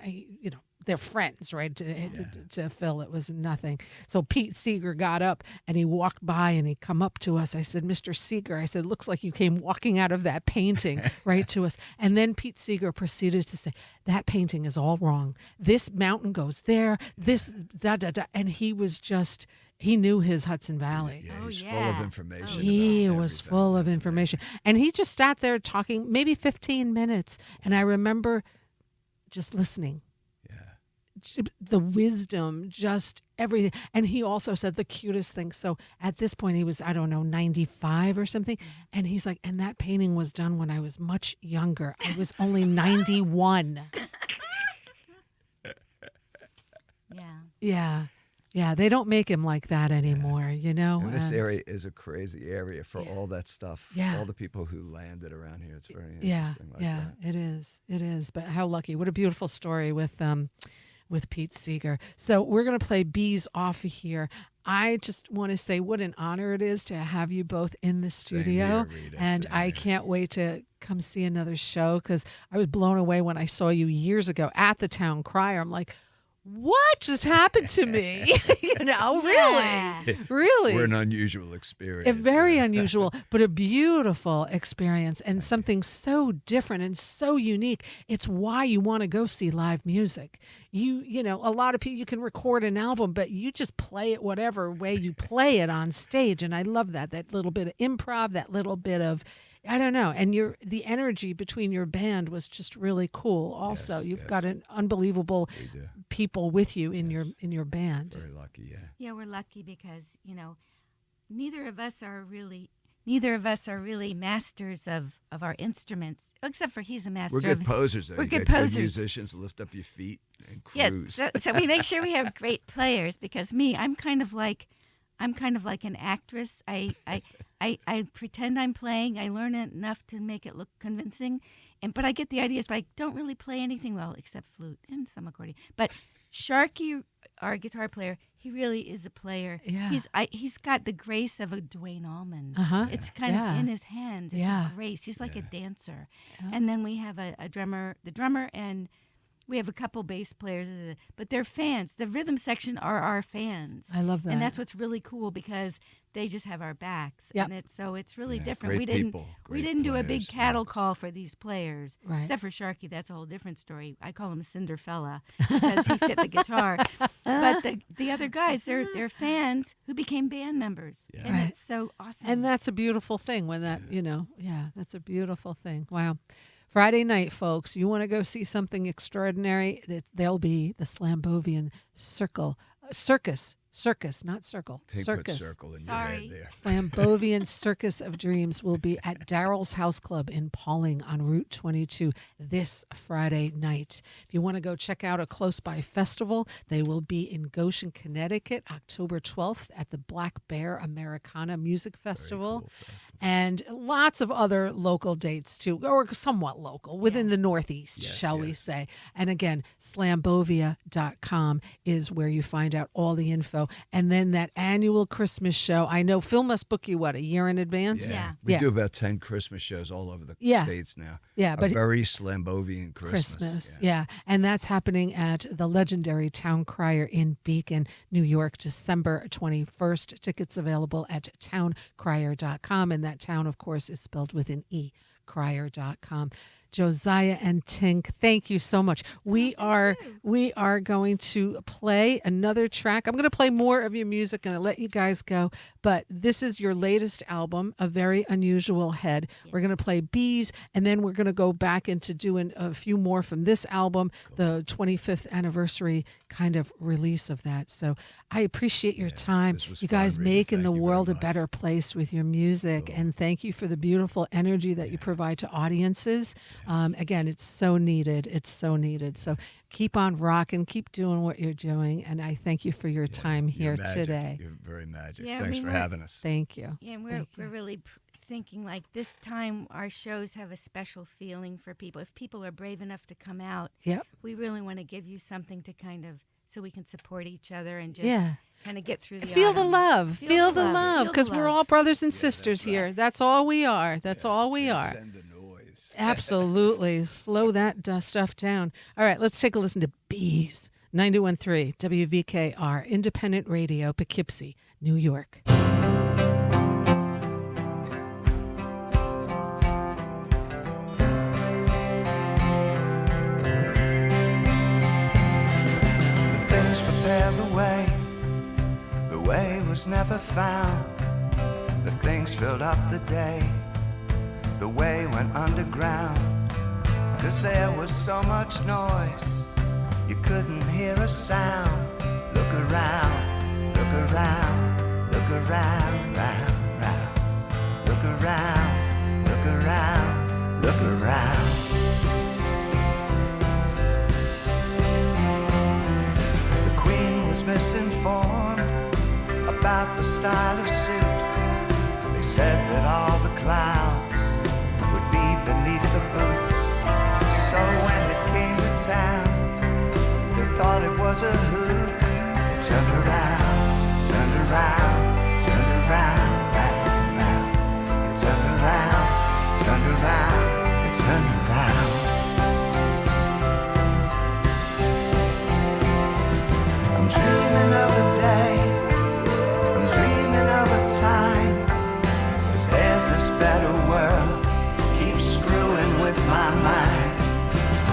they're friends, right? To Phil, it was nothing. So Pete Seeger got up and he walked by and he come up to us. I said, Mr. Seeger, I said, looks like you came walking out of that painting right to us. And then Pete Seeger proceeded to say, that painting is all wrong. This mountain goes there, this da-da-da. And he was just... He knew his Hudson Valley. Yeah, Oh, he's yeah. full of information. He about was everything. full of That's information. And he just sat there talking maybe 15 minutes. And I remember just listening. Yeah. The wisdom, just everything. And he also said the cutest thing. So at this point, he was, 95 or something. And he's like, and that painting was done when I was much younger. I was only 91. Yeah. Yeah, they don't make him like that anymore, And this and- area is a crazy area for all that stuff. Yeah. All the people who landed around here. It's very Yeah, interesting. Like yeah, that. it is. But how lucky! What a beautiful story with Pete Seeger. So we're gonna play Bees off of here. I just want to say what an honor it is to have you both in the studio, here, Rita, and same I here. can't wait to come see another show because I was blown away when I saw you years ago at the town crier. I'm like, what just happened to me? Yeah. really. We're an unusual experience. A very yeah. unusual, but a beautiful experience and something so different and so unique. It's why you want to go see live music. A lot of people, you can record an album, but you just play it whatever way you play it on stage. And I love that little bit of improv, that little bit of, I don't know. And the energy between your band was just really cool. Also, you've got an unbelievable We do. people with you in your band. Very lucky, yeah. Yeah, we're lucky because, neither of us are really masters of our instruments, except for he's a master We're good of posers, though. We're You good get posers. Good musicians, lift up your feet and Yeah, cruise. so we make sure we have great players because I'm kind of like an actress. I pretend I'm playing. I learn it enough to make it look convincing, but I get the ideas. But I don't really play anything well except flute and some accordion. But Sharky, our guitar player, he really is a player. Yeah. He's got the grace of a Duane Allman. Uh-huh. It's kind Yeah. of in his hands. It's Yeah. a grace. He's like a dancer. And then we have a drummer, and we have a couple bass players, but they're fans. The rhythm section are our fans. I love that. And that's what's really cool because they just have our backs. Yep. And it's really Yeah, different. great people, We great didn't do a big players, cattle call for these players. Right. Except for Sharky, that's a whole different story. I call him Cinderfella because he fit the guitar. But the other guys, they're fans who became band members. Yeah. And Right. it's so awesome. And that's a beautiful thing when that, that's a beautiful thing. Wow. Friday night, folks, you want to go see something extraordinary? There'll be the Slambovian Circus, not circle, Tink put circus. circle in your Sorry. head there. Slambovian Circus of Dreams will be at Daryl's House Club in Pawling on Route 22 this Friday night. If you want to go check out a close-by festival, they will be in Goshen, Connecticut, October 12th at the Black Bear Americana Music Festival. Cool festival. And lots of other local dates too, or somewhat local within the Northeast, Yes, shall we yes. say. And again, slambovia.com is where you find out all the info. And then that annual Christmas show. I know Phil must book you, a year in advance? Yeah. We Yeah. do about 10 Christmas shows all over the Yeah. states now. Yeah, A but very Slambovian Christmas. Christmas. Yeah. And that's happening at the legendary Town Crier in Beacon, New York, December 21st. Tickets available at towncrier.com. And that town, of course, is spelled with an E, crier.com. Joziah and Tink. Thank you so much. We are going to play another track. I'm going to play more of your music and I'll let you guys go. But this is your latest album, A Very Unusual Head. We're going to play Bees, and then we're going to go back into doing a few more from this album, the 25th anniversary kind of release of that. So I appreciate your time. This was You guys fun, Rita. making Thank the you very world a much. better place with your music. And thank you for the beautiful energy that you provide to audiences. Again, it's so needed. It's so needed. So keep on rocking, keep doing what you're doing. And I thank you for your time here You're magic. today. You're very magic. Yeah, Thanks for having us. Thank you. Yeah, and Thank we're you. really thinking like this time our shows have a special feeling for people. If people are brave enough to come out, Yep. we really want to give you something to kind of so we can support each other and just Yeah. kind of get through the Feel the autumn. love. Feel the love. Feel the Because we're love. all brothers and sisters here. right. That's all we are. That's all we are. Send the noise. Absolutely. Slow that stuff down. All right, let's take a listen to Bees. 91.3 WVKR, Independent Radio, Poughkeepsie, New York. The things prepare the way was never found. The things filled up the day, the way went underground. 'Cause there was so much noise, you couldn't hear a sound. Look around, look around, look around, round, round. Look around, look around, look around. The queen was misinformed about the style of suit. They said that all the clouds would be beneath the boots. So when it came to town, they thought it was a hoot. They turned around, turned around, turned around, round, round. They turned around, turned around, they turned around. I'm dreaming of a day, I'm dreaming of a time. 'Cause there's this better world, keeps screwing with my mind.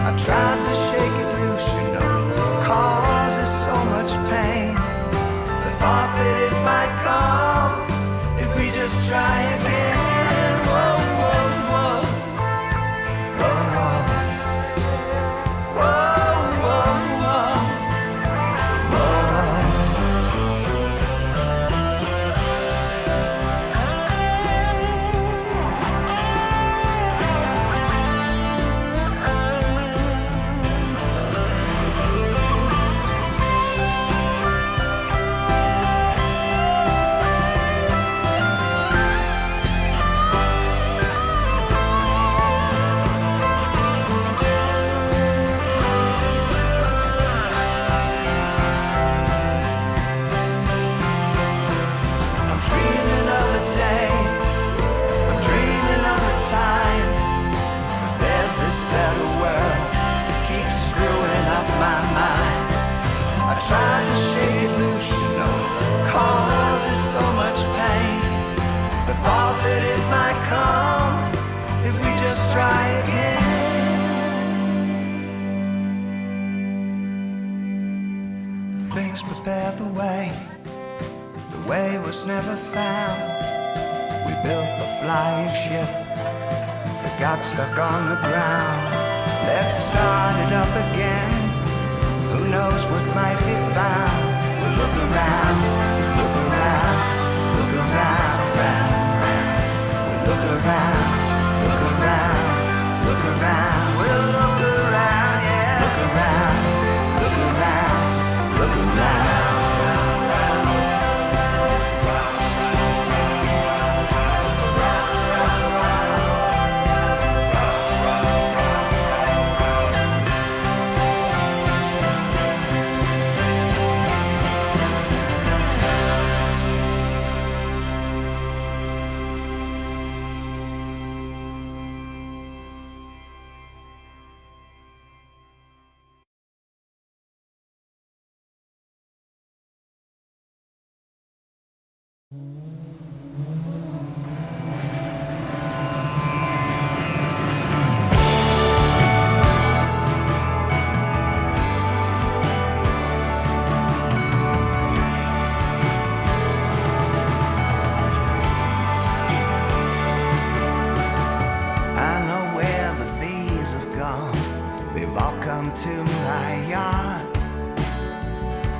I tried to shake it loose, you know it causes so much pain. The thought that it might come if we just try again. Whoa, whoa, whoa. Whoa, whoa. Whoa, whoa, whoa. I'm dreaming of a day, I'm dreaming of a time. 'Cause there's this better world, keeps screwing up my mind. I tried to shake it loose, you know it causes so much pain. The thought that it might come if we just try again. Things prepare the way was never found. We built a flying ship that got stuck on the ground. Let's start it up again, who knows what might be found. We'll look around, look around, look around, round, round. We'll look around, look around, look around. We'll look around, yeah. Look around, look around, look around.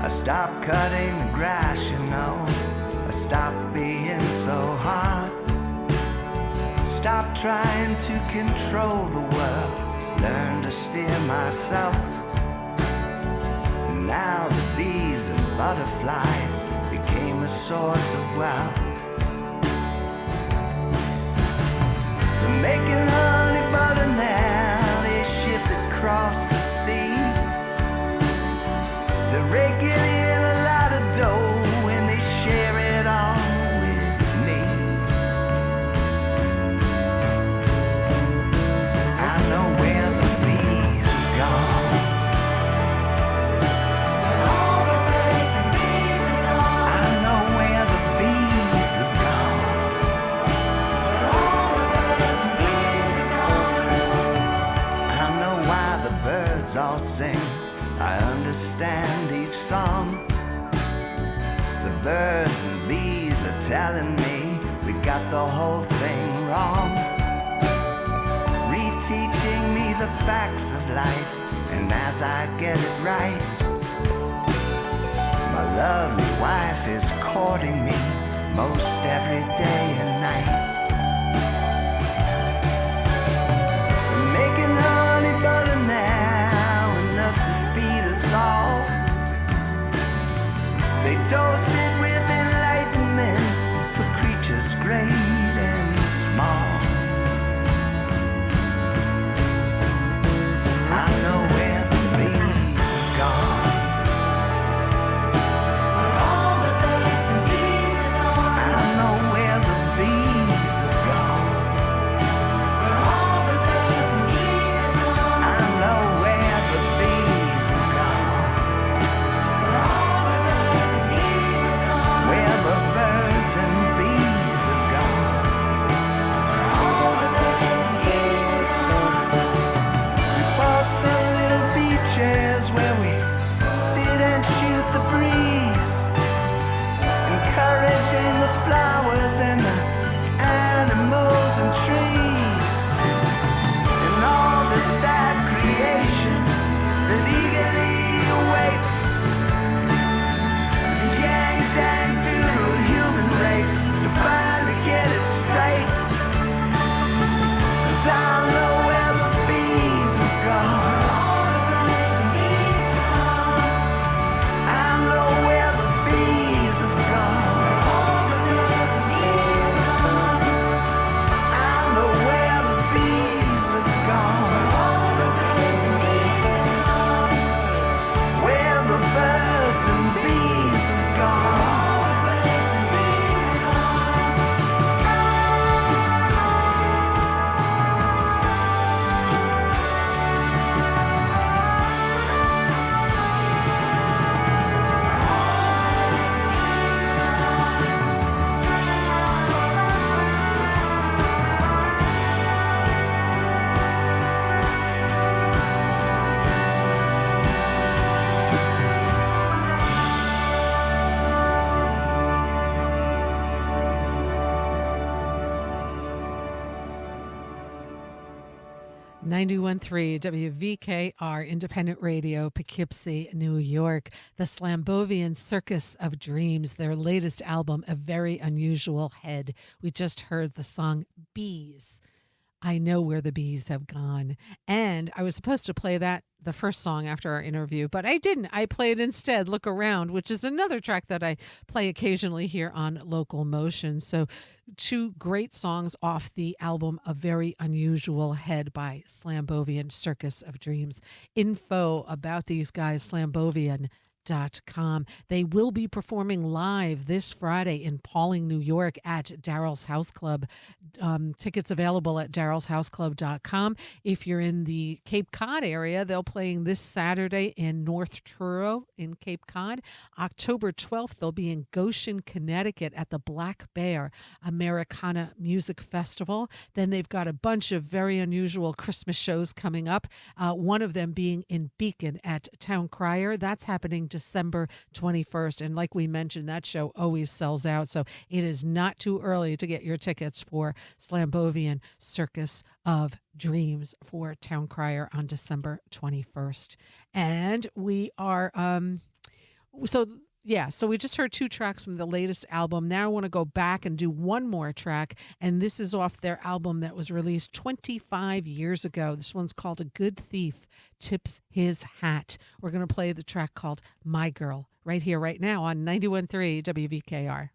I stopped cutting the grass, you know. I stopped being so hard. Stopped trying to control the world. Learned to steer myself. Now the bees and butterflies became a source of wealth. They're making honey butter now. They ship it across the sea. They're raking in a lot of dough and they share it all with me. I know where the bees have gone. All the birds and bees have gone. I know where the bees have gone. All the birds and bees have gone. I know why the birds all sing. I understand each song. The birds and bees are telling me we got the whole thing wrong. Reteaching me the facts of life, and as I get it right, my lovely wife is courting me most every day and night. We're making honey butter now, enough to feed us all. They dose it with enlightenment for creatures great and small. I know where the bees have gone. All the birds and bees have gone. I know where the bees have gone. All the birds and bees have gone. I know where the bees have gone. All the birds and bees have gone. Where the birds and bees have gone. All the birds and bees have gone. We bought some little beach chairs where we sit and shoot the breeze, encouraging the flowers and the animals and trees, and all the sad creation that eagerly awaits the yang dang doodle human race to finally get it straight. 'Cause I know where the bees have gone. I know where the bees have gone. I know where the bees have gone. Where the birds and bees have gone. .3 WVKR Independent Radio, Poughkeepsie, New York. The Slambovian Circus of Dreams, their latest album, A Very Unusual Head. We just heard the song Bees. I Know Where the Bees Have Gone. And I was supposed to play that, the first song after our interview, but I didn't. I played instead Look Around, which is another track that I play occasionally here on LocalMotion. So two great songs off the album A Very Unusual Head by Slambovian Circus of Dreams. Info about these guys, Slambovian.com. They will be performing live this Friday in Pawling, New York at Daryl's House Club. Tickets available at darylshouseclub.com. If you're in the Cape Cod area, they'll playing this Saturday in North Truro in Cape Cod. October 12th, they'll be in Goshen, Connecticut at the Black Bear Americana Music Festival. Then they've got a bunch of very unusual Christmas shows coming up. One of them being in Beacon at Town Crier. That's happening December 21st. And like we mentioned, that show always sells out. So it is not too early to get your tickets for Slambovian Circus of Dreams for Town Crier on December 21st. And we are So we just heard 2 tracks from the latest album. Now I want to go back and do one more track, and this is off their album that was released 25 years ago. This one's called A Good Thief Tips His Hat. We're going to play the track called My Girl right here, right now on 91.3 WVKR.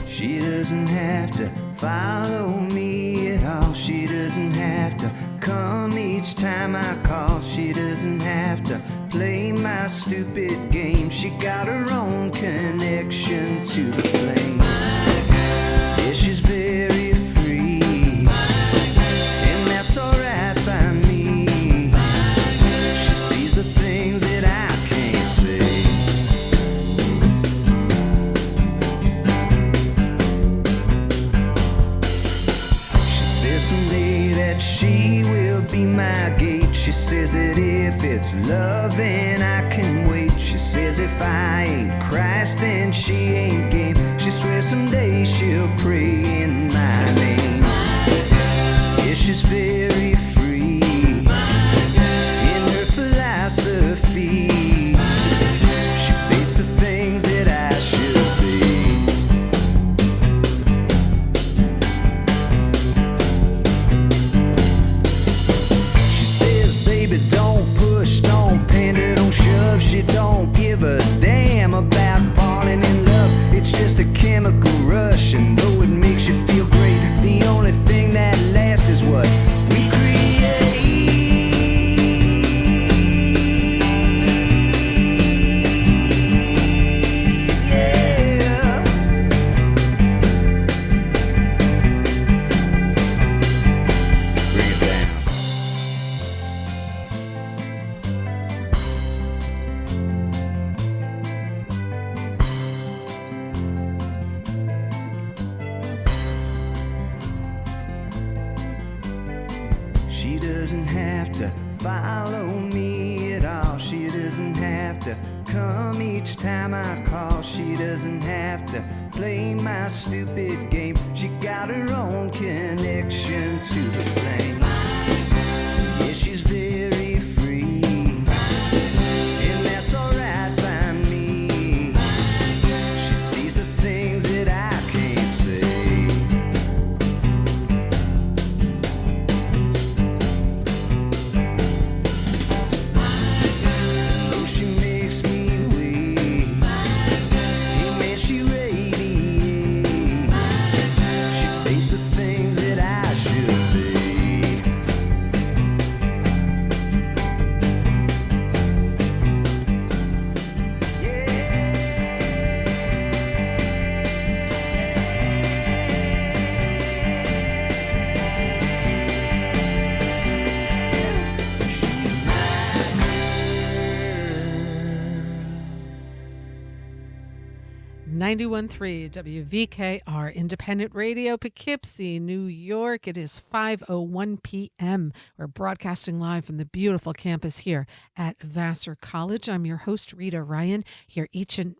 She doesn't have to follow me at all. She doesn't have to come each time I call. She doesn't have to play my stupid game. She got her own connection to the flame. Yeah, she's very free, and that's alright by me. She sees the things that I can't see. Someday that she will be my gate. She says that if it's love, then I can wait. She says if I ain't Christ, then she ain't game. She swears someday she'll pray in my name. Yeah, she's very free in her philosophy. She baits the things that I should be. Don't push, don't pander, don't shove. She don't give a damn about falling in love. It's just a chemical rush, and though it makes you feel great, the only thing that lasts is what we create. Yeah. Bring it down. She doesn't have to follow me at all. She doesn't have to come each time I call. She doesn't have to play my stupid game. She got her own connection to the flame. Yeah, she's very free, and that's alright by me. She sees the things that I can't see. .3 WVKR Independent Radio, Poughkeepsie, New York. It is 5:01 p.m. We're broadcasting live from the beautiful campus here at Vassar College. I'm your host, Rita Ryan, here each and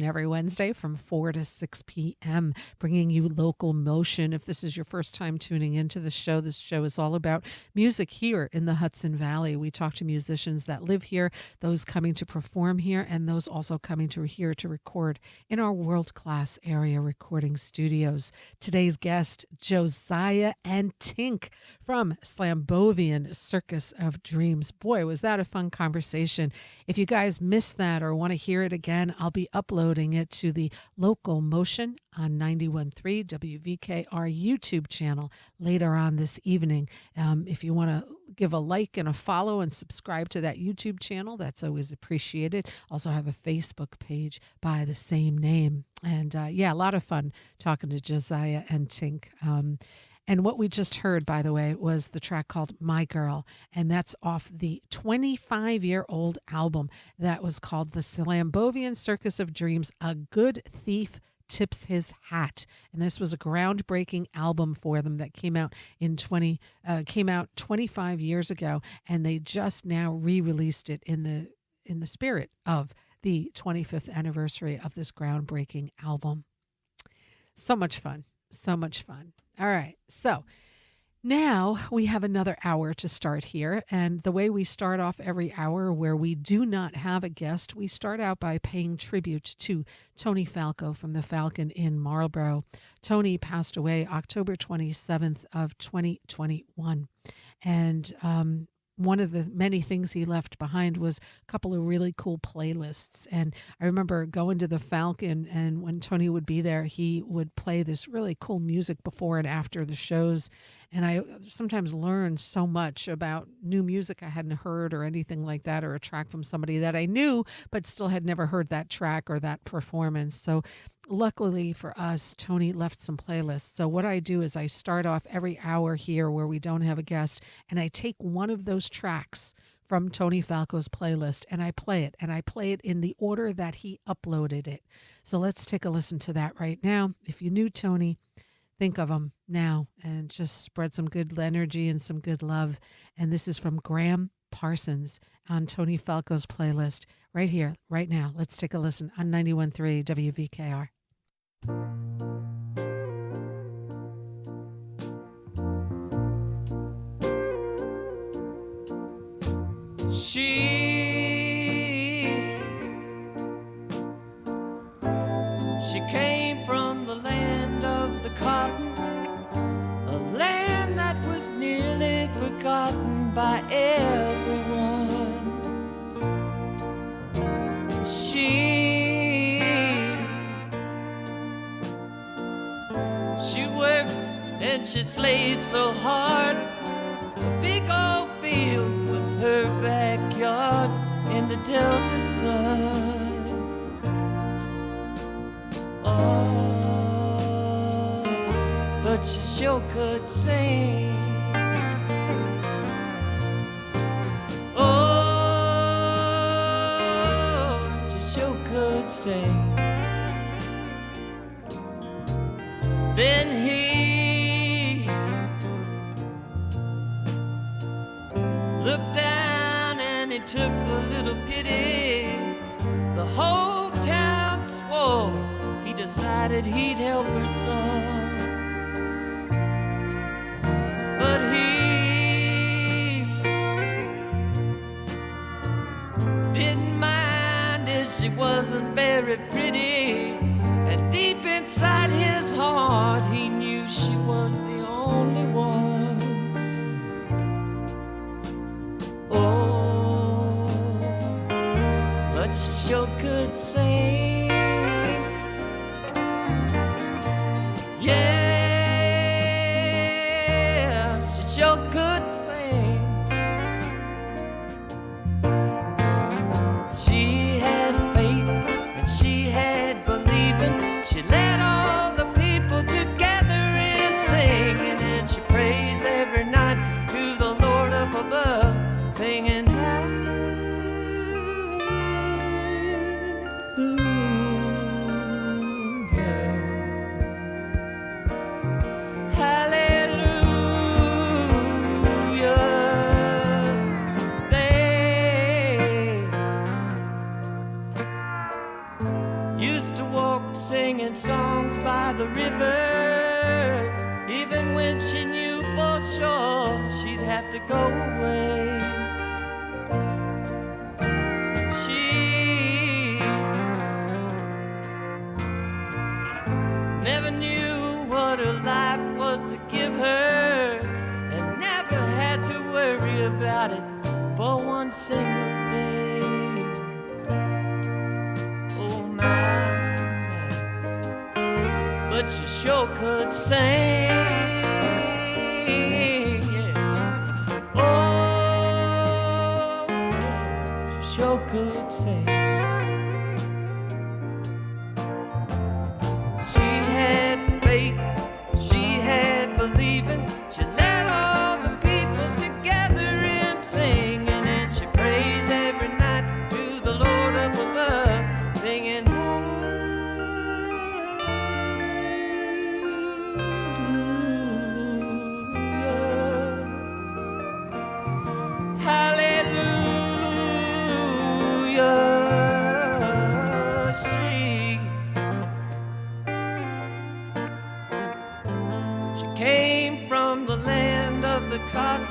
every Wednesday from 4 to 6 p.m., bringing you Local Motion. If this is your first time tuning into the show, this show is all about music here in the Hudson Valley. We talk to musicians that live here, those coming to perform here, and those also coming to here to record in our world-class area recording studios. Today's guest, Joziah and Tink from Slambovian Circus of Dreams. Boy, was that a fun conversation. If you guys missed that or want to hear it again, I'll be uploading it to the LocalMotion on 91.3 WVKR YouTube channel later on this evening. If you want to give a like and a follow and subscribe to that YouTube channel, that's always appreciated. Also have a Facebook page by the same name. And a lot of fun talking to Joziah and Tink. And what we just heard, by the way, was the track called My Girl, and that's off the 25-year-old album that was called The Slambovian Circus of Dreams, A Good Thief Tips His Hat. And this was a groundbreaking album for them that came out 25 years ago, and they just now re-released it in the spirit of the 25th anniversary of this groundbreaking album. So much fun. So much fun. All right. So now we have another hour to start here. And the way we start off every hour where we do not have a guest, we start out by paying tribute to Tony Falco from the Falcon in Marlborough. Tony passed away October 27th of 2021. And one of the many things he left behind was a couple of really cool playlists. And I remember going to the Falcon, and when Tony would be there, he would play this really cool music before and after the shows. And I sometimes learned so much about new music I hadn't heard or anything like that, or a track from somebody that I knew but still had never heard that track or that performance. So luckily for us, Tony left some playlists. So what I do is I start off every hour here where we don't have a guest, and I take one of those tracks from Tony Falco's playlist and I play it in the order that he uploaded it. So let's take a listen to that right now. If you knew Tony, think of him now and just spread some good energy and some good love. And this is from Graham Parsons on Tony Falco's playlist right here, right now. Let's take a listen on 91.3 WVKR. She came from the land of the cotton, a land that was nearly forgotten by everyone. She worked and she slaved so hard. A big old field was her backyard in the Delta sun. Oh, but she sure could sing. Oh, she sure could sing. Then he looked down and he took a little pity. The whole town swore he decided he'd help her some. But he didn't mind if she wasn't very pretty. And deep inside his heart he knew she was the only one. Oh, but she sure could sing. Yeah, she sure could sing. She had faith and she had believing. She led all the people together in singing, and she praised every night to the Lord up above, singing songs by the river, even when she knew for sure she'd have to go away. She never knew what her life was to give her, and never had to worry about it for one single day. Oh my, but she sure could sing, yeah. Oh, she sure could sing. She had faith, she had believing. She led all the people together in singing, and she praised every night to the Lord up above, singing. cotton,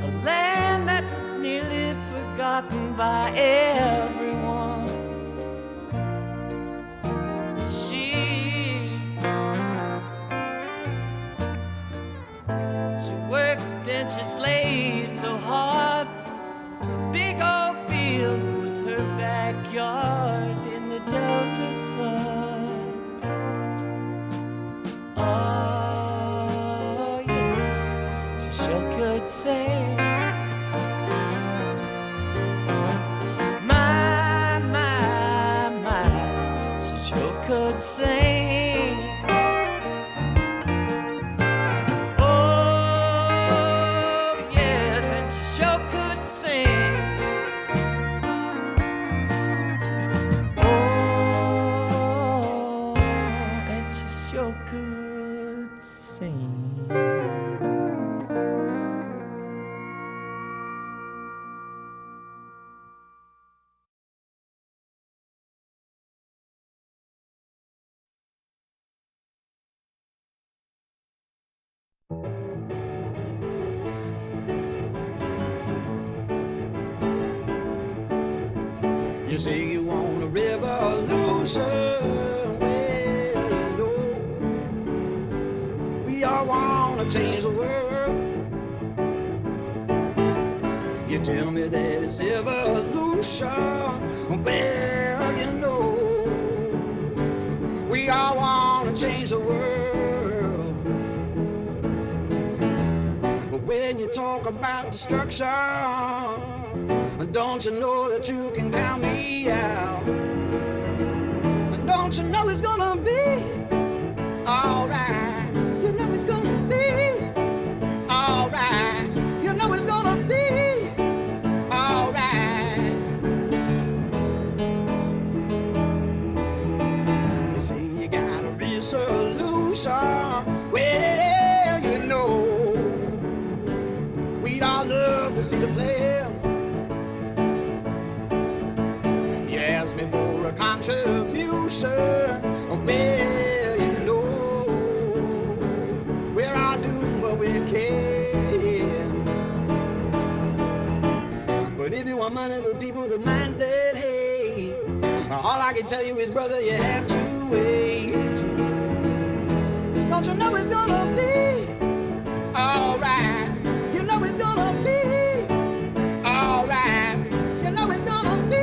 a land that was nearly forgotten by everyone. She worked and she slaved so hard. A big old field was her backyard in the Delta sun. Oh, yes, she sure could sing. My, she sure could sing. Oh, yes, and she sure could sing. Oh, and she sure could sing. You say you want a revolution, well, you know, we all want to change the world. You tell me that it's evolution, well, you know, we all want to change the world. But when you talk about destruction, don't you know that you can count me out? And don't you know it's gonna be alright? You know it's gonna be alright. You know it's gonna be alright. You see, you got a real solution. Well, you know, we'd all love to see the plan. Ask me for a contribution. Well, you know, we're all doing what we can. But if you want money for people with minds that hate, all I can tell you is, brother, you have to wait. Don't you know it's gonna be alright? You know it's gonna be alright. You know it's gonna be.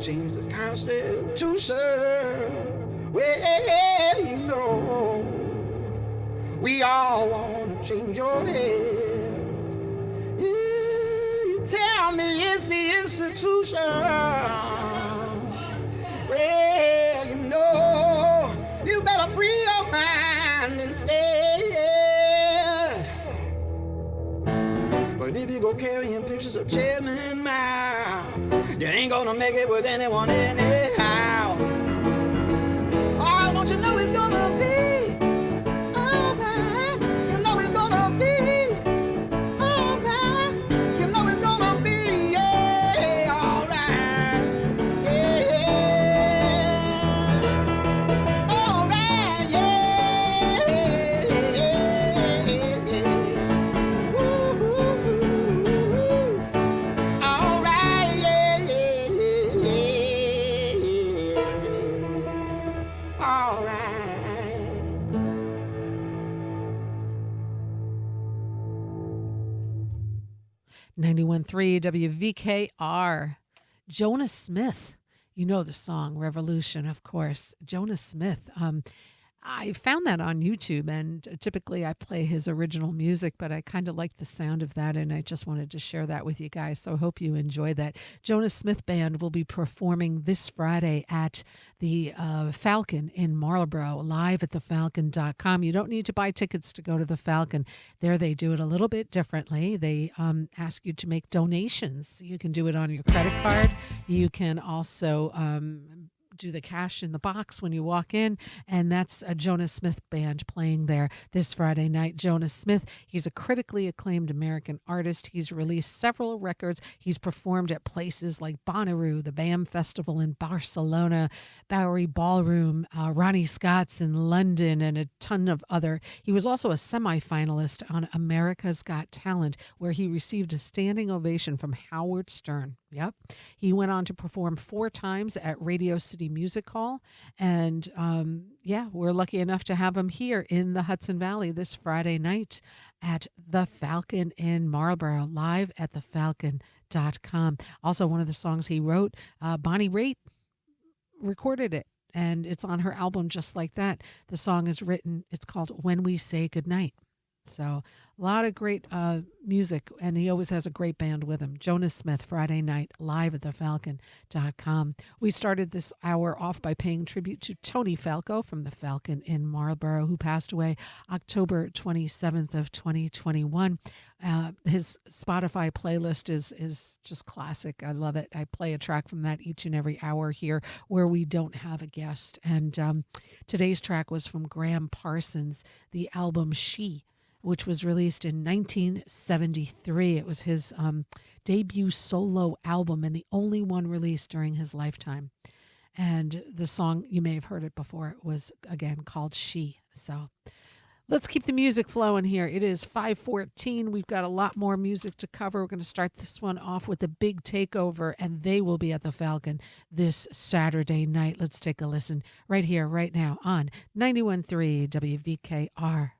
Change the Constitution. Well, you know, we all want to change your head. Yeah, you tell me it's the institution. Well, you know, you better free your mind instead. But if you go carrying pictures of Chairman Mao, you ain't gonna make it with anyone anyhow. Oh, don't you know it's gonna be alright? You know it's gonna be alright. You know it's gonna be, yeah, alright. Yeah. Alright, yeah. Ooh, ooh, ooh, ooh. Alright, yeah, yeah, yeah. Alright. 91.3 WVKR. Jonas Smith. You know the song Revolution, of course. Jonas Smith. I found that on YouTube, and typically I play his original music, but I kind of like the sound of that, and I just wanted to share that with you guys, so I hope you enjoy that. Jonas Smith Band will be performing this Friday at the Falcon in Marlborough, live at thefalcon.com. You don't need to buy tickets to go to the Falcon. There they do it a little bit differently. They ask you to make donations. You can do it on your credit card. You can also do the cash in the box when you walk in, and that's a Jonas Smith band playing there this Friday night. Jonas Smith, he's a critically acclaimed American artist. He's released several records. He's performed at places like Bonnaroo, the BAM Festival in Barcelona, Bowery Ballroom, Ronnie Scott's in London, and a ton of other. He was also a semifinalist on America's Got Talent, where he received a standing ovation from Howard Stern. Yep. He went on to perform 4 times at Radio City Music Hall. And we're lucky enough to have him here in the Hudson Valley this Friday night at the Falcon in Marlborough, live at thefalcon.com. Also, one of the songs he wrote, Bonnie Raitt recorded it, and it's on her album Just Like That. The song is written, it's called When We Say Goodnight. So a lot of great music, and he always has a great band with him. Jonas Smith, Friday night, live at thefalcon.com. We started this hour off by paying tribute to Tony Falco from the Falcon in Marlborough, who passed away October 27th of 2021. His Spotify playlist is just classic. I love it. I play a track from that each and every hour here where we don't have a guest. And today's track was from Graham Parsons, the album She, which was released in 1973. It was his debut solo album and the only one released during his lifetime. And the song, you may have heard it before, it was, again, called She. So let's keep the music flowing here. It is 5:14. We've got a lot more music to cover. We're going to start this one off with the Big Takeover, and they will be at the Falcon this Saturday night. Let's take a listen right here, right now on 91.3 WVKR.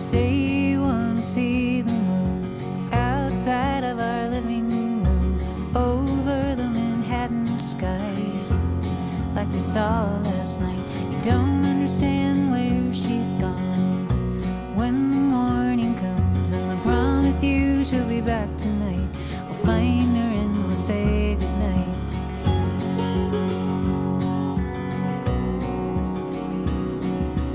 say you want to see the moon outside of our living room, over the Manhattan sky, like we saw last night. You don't understand where she's gone. When the morning comes and I promise you she'll be back tonight, we'll find her and we'll say goodnight.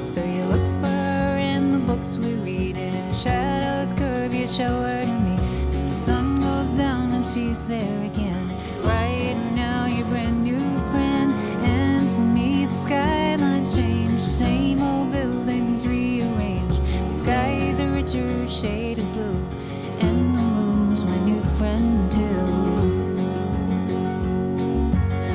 So you look for her in the books we read, and shadows curve your shower to me. Then the sun goes down and she's there again. Right now, your brand new friend. And for me, the skylines change. Same old buildings rearranged. The sky's a richer shade of blue, and the moon's my new friend too.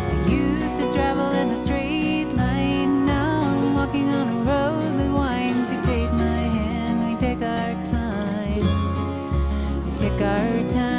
I used to travel in a straight line. Now I'm walking on a road that winds. You take my hand, we take our time. We take our time.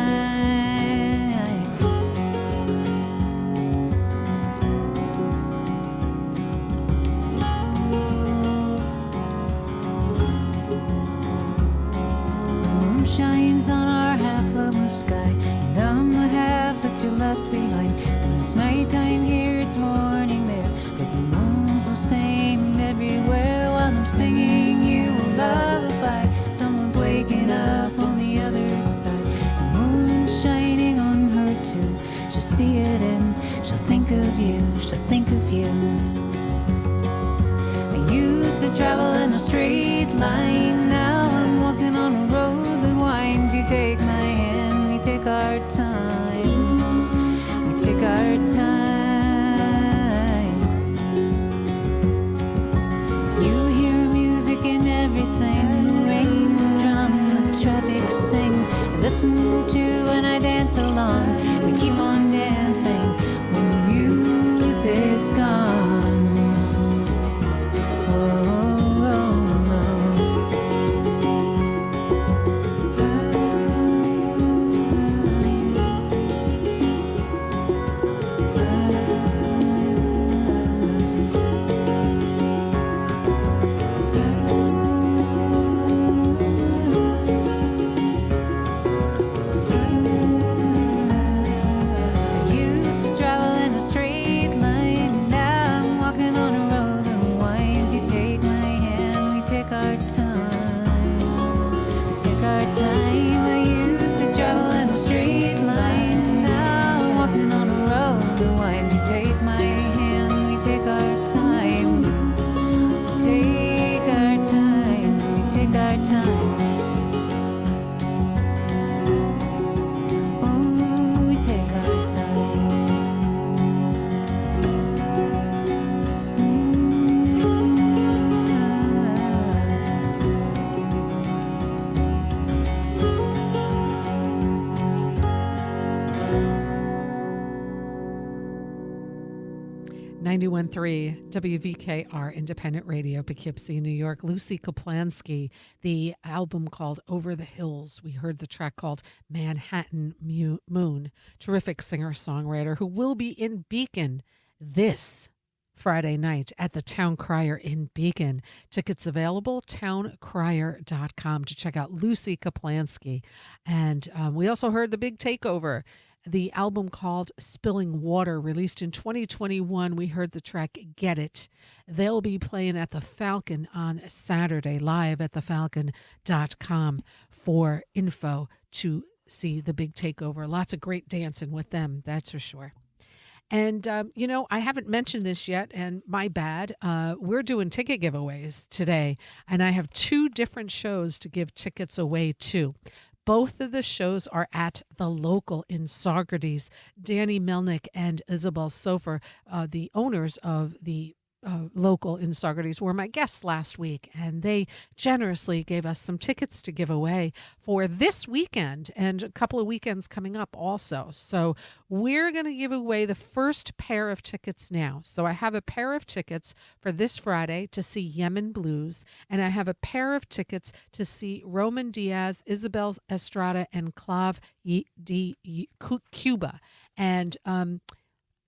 The moon shines on our half of the sky, and on the half that you left behind. When it's nighttime here, it's morning there, but the moon's the same everywhere. While I'm singing you a lullaby, someone's waking up on the other side. The moon's shining on her too. She'll see it and she'll think of you. She'll think of you. I used to travel in a straight line. Now I'm walking on a road that winds. You take my hand, we take our time. We take our time. You hear music in everything. The rains, the drums, the traffic sings. I listen to and I dance along. We keep on dancing when the music's gone. I used to travel in a straight line. Now I'm walking on a road that winds. You take my hand, we take our time. We take our time. I used to travel in a straight line. Now I'm walking on a road that winds. You take my hand, we take our time. We take our time. We take our time. Oh, we take our time. Mm. 91.3 WVKR Independent Radio, Poughkeepsie, New York. Lucy Kaplansky, the album called Over the Hills. We heard the track called Manhattan Moon. Terrific singer-songwriter who will be in Beacon this Friday night at the Town Crier in Beacon. Tickets available, towncrier.com, to check out Lucy Kaplansky. And we also heard The Big Takeover, the album called Spilling Water, released in 2021. We heard the track Get It. They'll be playing at the Falcon on Saturday, live at thefalcon.com for info to see The Big Takeover. Lots of great dancing with them, that's for sure. And, I haven't mentioned this yet, and my bad. We're doing ticket giveaways today, and I have two different shows to give tickets away to. Both of the shows are at the Local in Saugerties. Danny Melnick and Isabel Sofer, the owners of the Local in Saugerties, were my guests last week, and they generously gave us some tickets to give away for this weekend and a couple of weekends coming up also. So we're going to give away the first pair of tickets now. So I have a pair of tickets for this Friday to see Yemen Blues, and I have a pair of tickets to see Roman Diaz, Isabel Estrada, and Clav de Cuba. And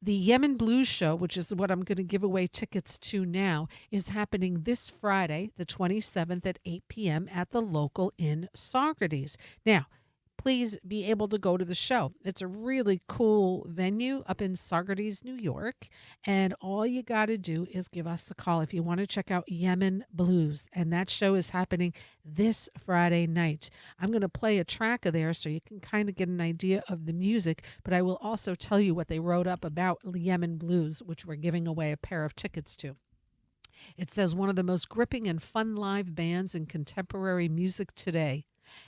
The Yemen Blues Show, which is what I'm going to give away tickets to now, is happening this Friday, the 27th at 8 p.m. at the local in Saugerties. Now, please be able to go to the show. It's a really cool venue up in Saugerties, New York. And all you got to do is give us a call if you want to check out Yemen Blues. And that show is happening this Friday night. I'm going to play a track of theirs so you can kind of get an idea of the music. But I will also tell you what they wrote up about Yemen Blues, which we're giving away a pair of tickets to. It says, one of the most gripping and fun live bands in contemporary music today.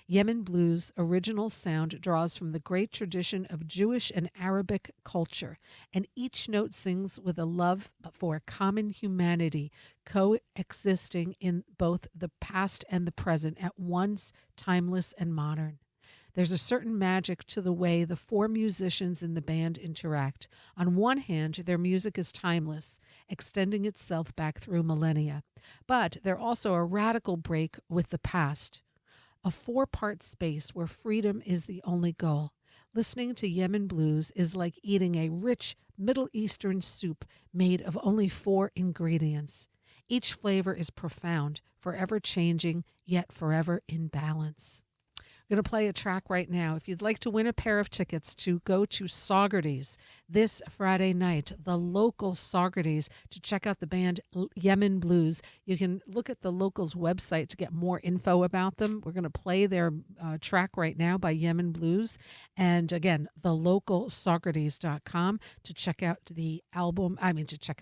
Yemen Blues' original sound draws from the great tradition of Jewish and Arabic culture, and each note sings with a love for common humanity, coexisting in both the past and the present, at once timeless and modern. There's a certain magic to the way the four musicians in the band interact. On one hand, their music is timeless, extending itself back through millennia, but they're also a radical break with the past. A four-part space where freedom is the only goal. Listening to Yemen Blues is like eating a rich Middle Eastern soup made of only 4 ingredients. Each flavor is profound, forever changing, yet forever in balance. I'm going to play a track right now. If you'd like to win a pair of tickets to go to Saugerties this Friday night, the local Saugerties, to check out the band Yemen Blues, you can look at the locals' website to get more info about them. We're going to play their track right now by Yemen Blues. And again, thelocalsaugerties.com to check out the album. To check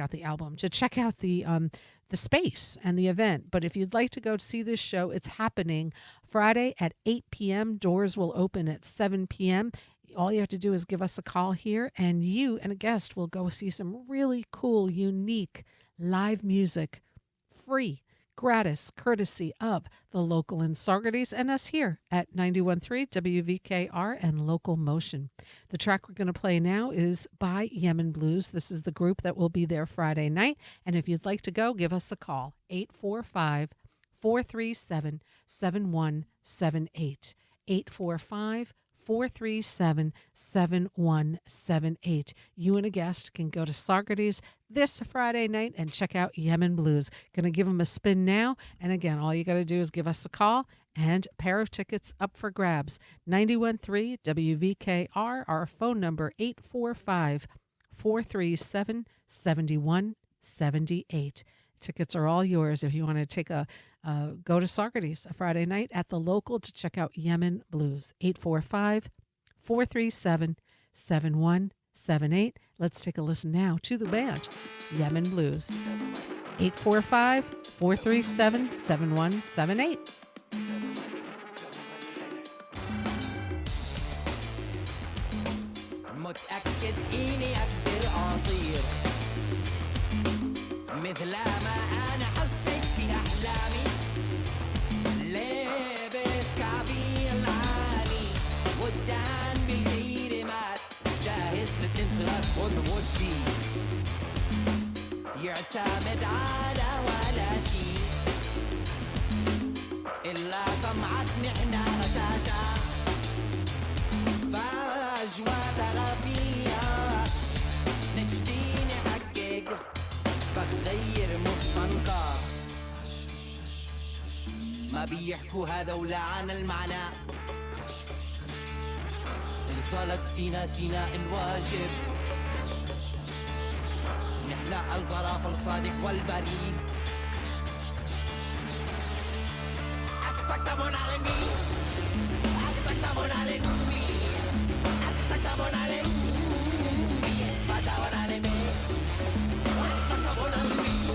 out the space and the event. But if you'd like to go see this show, it's happening Friday at 8 p.m. Doors will open at 7 p.m. All you have to do is give us a call here, and you and a guest will go see some really cool, unique live music, free, gratis, courtesy of the local in Saugerties and us here at 91.3 WVKR and LocalMotion. The track we're going to play now is by Yemen Blues. This is the group that will be there Friday night. And if you'd like to go, give us a call, 845-437-7178. 845-437-7178. You and a guest can go to Saugerties this Friday night and check out Yemen Blues. Going to give them a spin now. And again, all you got to do is give us a call and a pair of tickets up for grabs. 91.3 WVKR, our phone number, 845-437-7178. Tickets are all yours if you want to take go to Saugerties a Friday night at the local to check out Yemen Blues. 845-437-7178. Let's take a listen now to the band, Yemen Blues. 845-437-7178. متأكد إني أقدر أطير مثل ما أنا حسيت في أحلامي لابس كعبي العالي والدان بالخير مات جاهز للانفراد خذ ودي يعتمد على ولا شيء إلا طمعك نحنا غشاشة فجوة غفية نشتي نحقق فغير مستنقع ما بيحكوا هذولا عن المعنى رسالة فينا سيناء الواجب نحن الطرف الصادق والبريء أتفكتمون على النيل أتفكتمون على النيل أتفكتمون على النيل فتاون على النيل أتفكتمون على النيل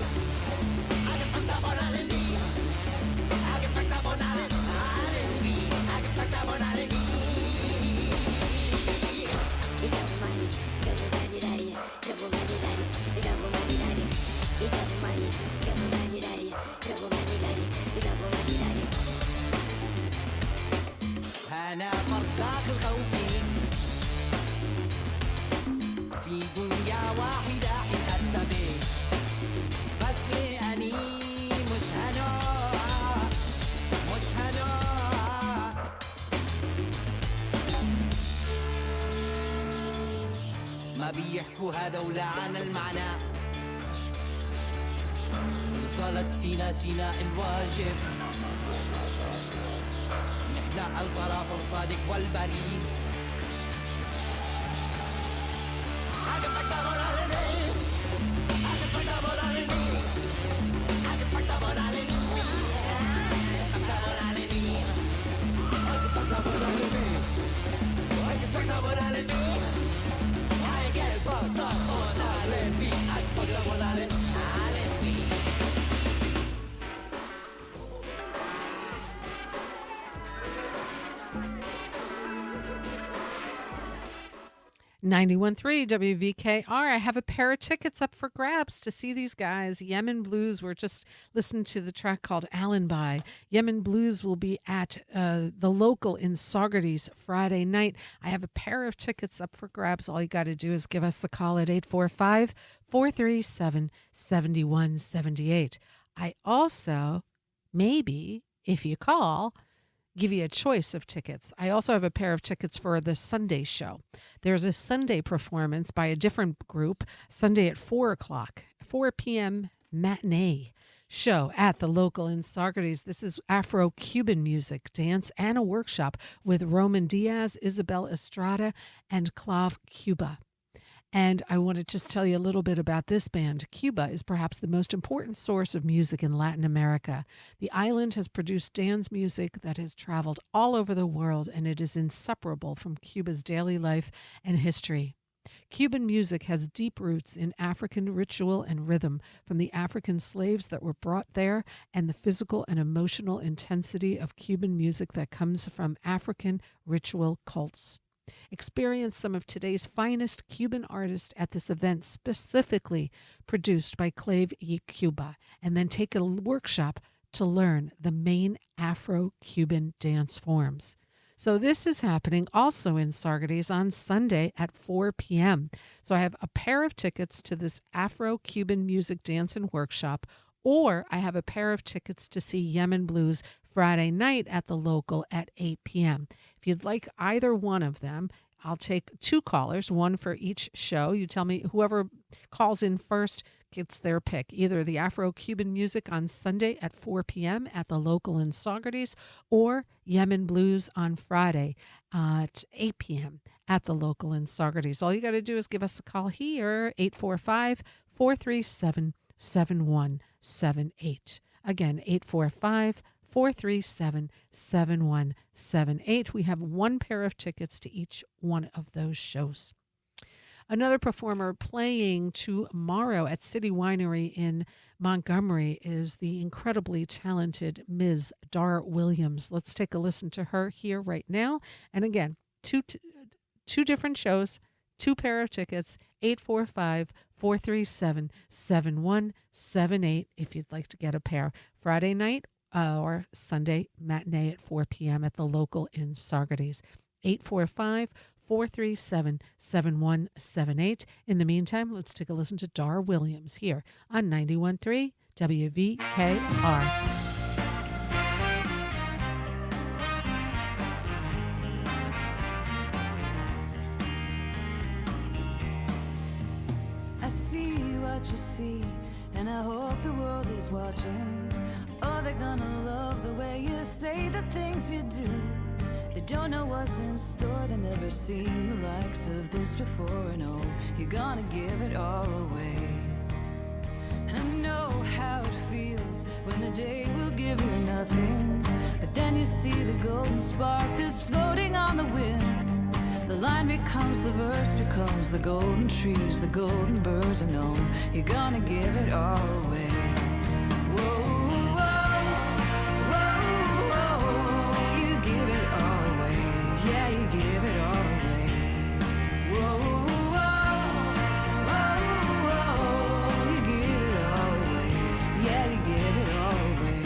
أتفكتمون على النيل أتفكتمون على النيل أتفكتمون على النيل ما بيحكوا هذا ولا عن المعنى وصلت فينا سيناء الواجب نحن الطرف الصادق والبريء I can fuck up on all of me I can fuck up on all of me I can fuck up on all of me I can fuck up on all of me I can fuck up on all of me I can fuck up on all of me I get fucked up on all of me I can fuck up on all of me 91.3 WVKR. I have a pair of tickets up for grabs to see these guys. Yemen Blues. We're just listening to the track called Allenby. Yemen Blues will be at the local in Saugerties Friday night. I have a pair of tickets up for grabs. All you got to do is give us a call at 845-437-7178. I also, maybe, if you call, give you a choice of tickets. I also have a pair of tickets for the Sunday show. There's a Sunday performance by a different group, Sunday at 4 p.m. matinee show at the local in Saugerties. This is Afro-Cuban music, dance, and a workshop with Roman Diaz, Isabel Estrada, and Clav Cuba. And I want to just tell you a little bit about this band. Cuba is perhaps the most important source of music in Latin America. The island has produced dance music that has traveled all over the world, and it is inseparable from Cuba's daily life and history. Cuban music has deep roots in African ritual and rhythm, from the African slaves that were brought there and the physical and emotional intensity of Cuban music that comes from African ritual cults. Experience some of today's finest Cuban artists at this event specifically produced by Clave y Cuba, and then take a workshop to learn the main Afro-Cuban dance forms. So this is happening also in Saugerties on Sunday at 4 p.m. So I have a pair of tickets to this Afro-Cuban music dance and workshop, or I have a pair of tickets to see Yemen Blues Friday night at the local at 8 p.m. If you'd like either one of them, I'll take two callers, one for each show. You tell me whoever calls in first gets their pick, either the Afro-Cuban music on Sunday at 4 p.m. at the local in Saugerties, or Yemen Blues on Friday at 8 p.m. at the local in Saugerties. All you got to do is give us a call here, 845-437-7178. Again, 845-437-7178. We have one pair of tickets to each one of those shows. Another performer playing tomorrow at City Winery in Montgomery is the incredibly talented Ms. Dar Williams. Let's take a listen to her here right now. And again, two different shows, two pair of tickets, 845-437-7178 if you'd like to get a pair. Friday night or Sunday matinee at 4 p.m. at the local in Saugerties. 845-437-7178. In the meantime, let's take a listen to Dar Williams here on 91.3 WVKR. I see what you see, and I hope the world is watching. Oh, they're gonna love the way you say the things you do. They don't know what's in store, they've never seen the likes of this before. And oh, you're gonna give it all away. I know how it feels when the day will give you nothing, but then you see the golden spark that's floating on the wind. The line becomes the verse, becomes the golden trees, the golden birds, and oh, you're gonna give it all away. Whoa, whoa, whoa, whoa, you give it all away. Yeah, you give it all away. Whoa, whoa, whoa, whoa, you give it all away. Yeah, you give it all away.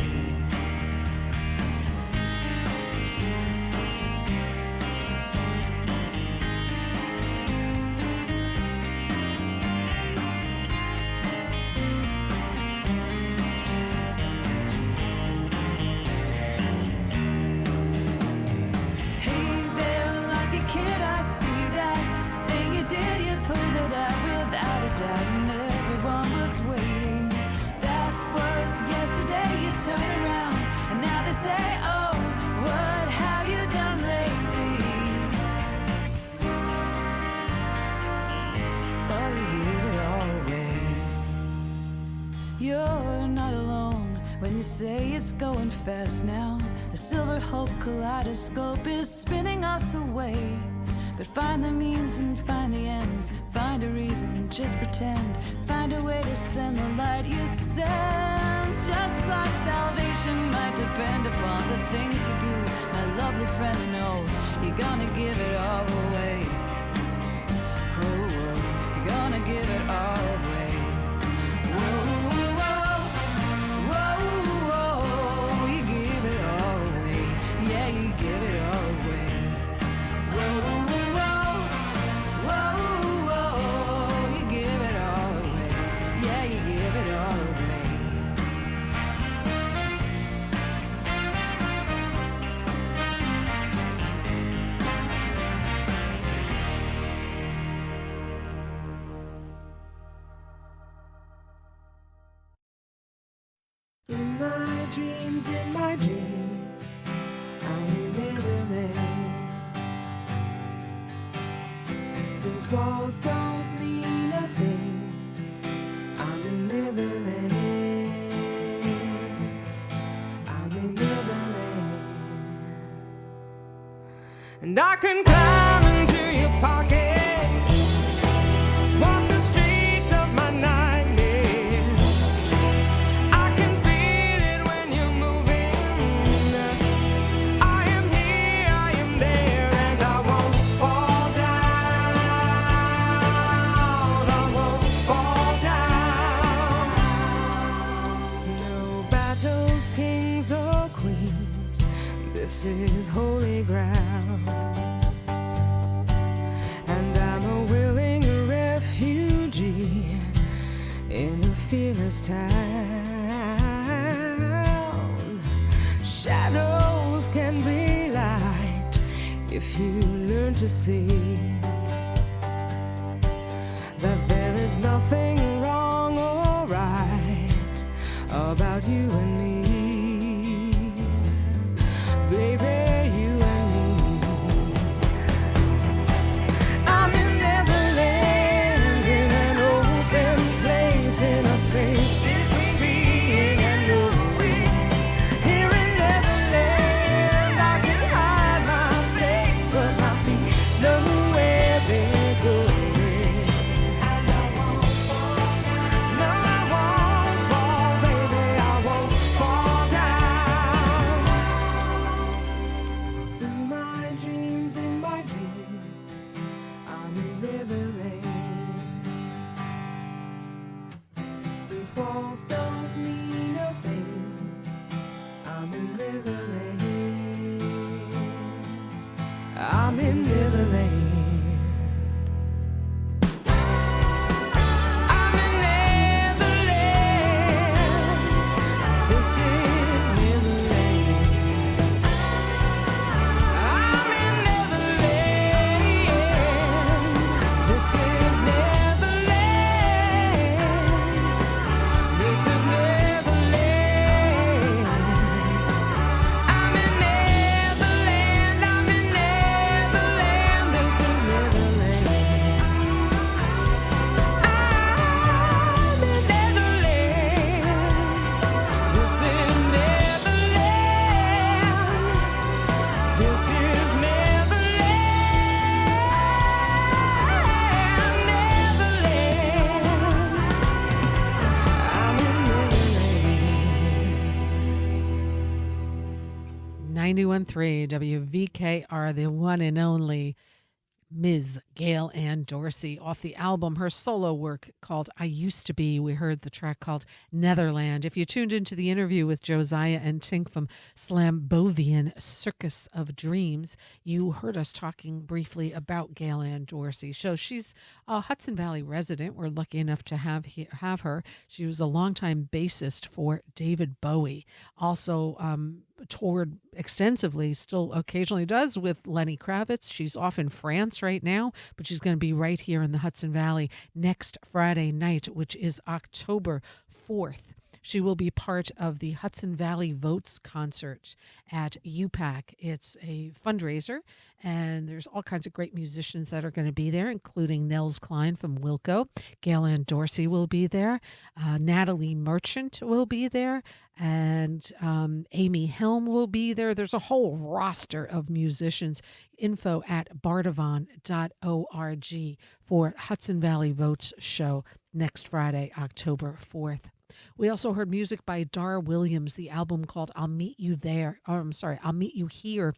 say it's going fast now. The silver hope kaleidoscope is spinning us away. But find the means and find the ends. Find a reason, just pretend. Find a way to send the light you send. Just like salvation might depend upon the things you do. My lovely friend, I know you're gonna give it all away. Oh, whoa, you're gonna give it all away. Whoa, whoa, whoa, whoa, you give it all away. Yeah, you give it all away. Whoa, whoa, whoa, whoa, you give it all away. Yeah, you give it all away. In my dreams, I'm in Neverland. These walls don't mean a thing. I'm in Neverland. I'm in Neverland. And I can climb into your pocket, walk the streets of my nightmares. I can feel it when you're moving. I am here, I am there, and I won't fall down. I won't fall down. No battles, kings or queens. This is holy ground. And I'm a willing refugee in a fearless town. Shadows can be light if you learn to see that there is nothing wrong or right about you and me. Baby, you and me. I'm in Neverland, in an open place, in a space between being and knowing. Here in Neverland, I can hide my face, but my feet know where they're going. And I won't fall down. No, I won't fall, baby, I won't fall down. In my dreams, I'm in Neverland. These walls don't mean a thing. I'm in Neverland. I'm in Neverland. I'm in Neverland. This is Neverland. I'm in Neverland. This is Neverland. This is Neverland. I'm in Neverland. I'm in Neverland. This is Neverland. I'm in Neverland. This is Neverland. This is Neverland. Neverland. I'm in Neverland. 91.3 WVKR, the one and only Ms. Gail Ann Dorsey. Off the album, her solo work called I Used to Be, we heard the track called Netherland. If you tuned into the interview with Joziah and Tink from Slambovian Circus of Dreams, you heard us talking briefly about Gail Ann Dorsey. So she's a Hudson Valley resident. We're lucky enough to have her. She was a longtime bassist for David Bowie. Also toured extensively, still occasionally does, with Lenny Kravitz. She's off in France right now, but she's going to be right here in the Hudson Valley next Friday night, which is October 4th. She will be part of the Hudson Valley Votes concert at UPAC. It's a fundraiser, and there's all kinds of great musicians that are going to be there, including Nels Klein from Wilco. Gail Ann Dorsey will be there. Natalie Merchant will be there. And Amy Helm will be there. There's a whole roster of musicians. Info at bardavon.org for Hudson Valley Votes show next Friday, October 4th. We also heard music by Dar Williams, the album called I'll Meet You There. I'll Meet You Here.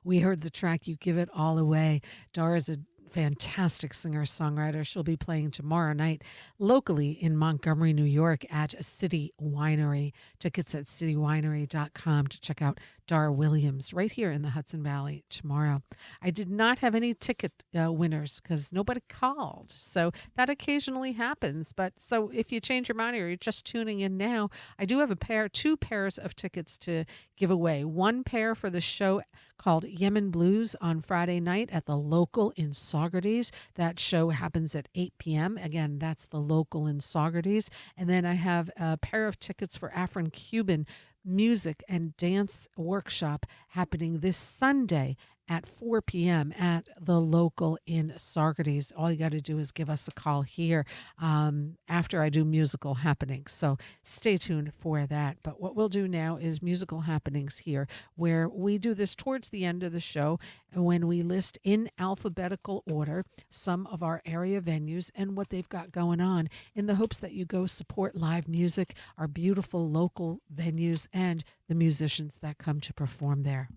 We heard the track You Give It All Away. Dar is a fantastic singer-songwriter. She'll be playing tomorrow night locally in Montgomery, New York at City Winery. Tickets at citywinery.com to check out Dar Williams right here in the Hudson Valley tomorrow. I did not have any ticket winners because nobody called. So that occasionally happens. But so if you change your mind or you're just tuning in now, I do have two pairs of tickets to give away. One pair for the show called Yemen Blues on Friday night at the Local in Saugerties. That show happens at 8 p.m. Again, that's the Local in Saugerties. And then I have a pair of tickets for Afro-Cuban music and dance workshop happening this Sunday at 4 p.m. at the Local in Saugerties. All you got to do is give us a call here after I do musical happenings. So stay tuned for that. But what we'll do now is musical happenings here, where we do this towards the end of the show when we list in alphabetical order some of our area venues and what they've got going on in the hopes that you go support live music, our beautiful local venues, and the musicians that come to perform there.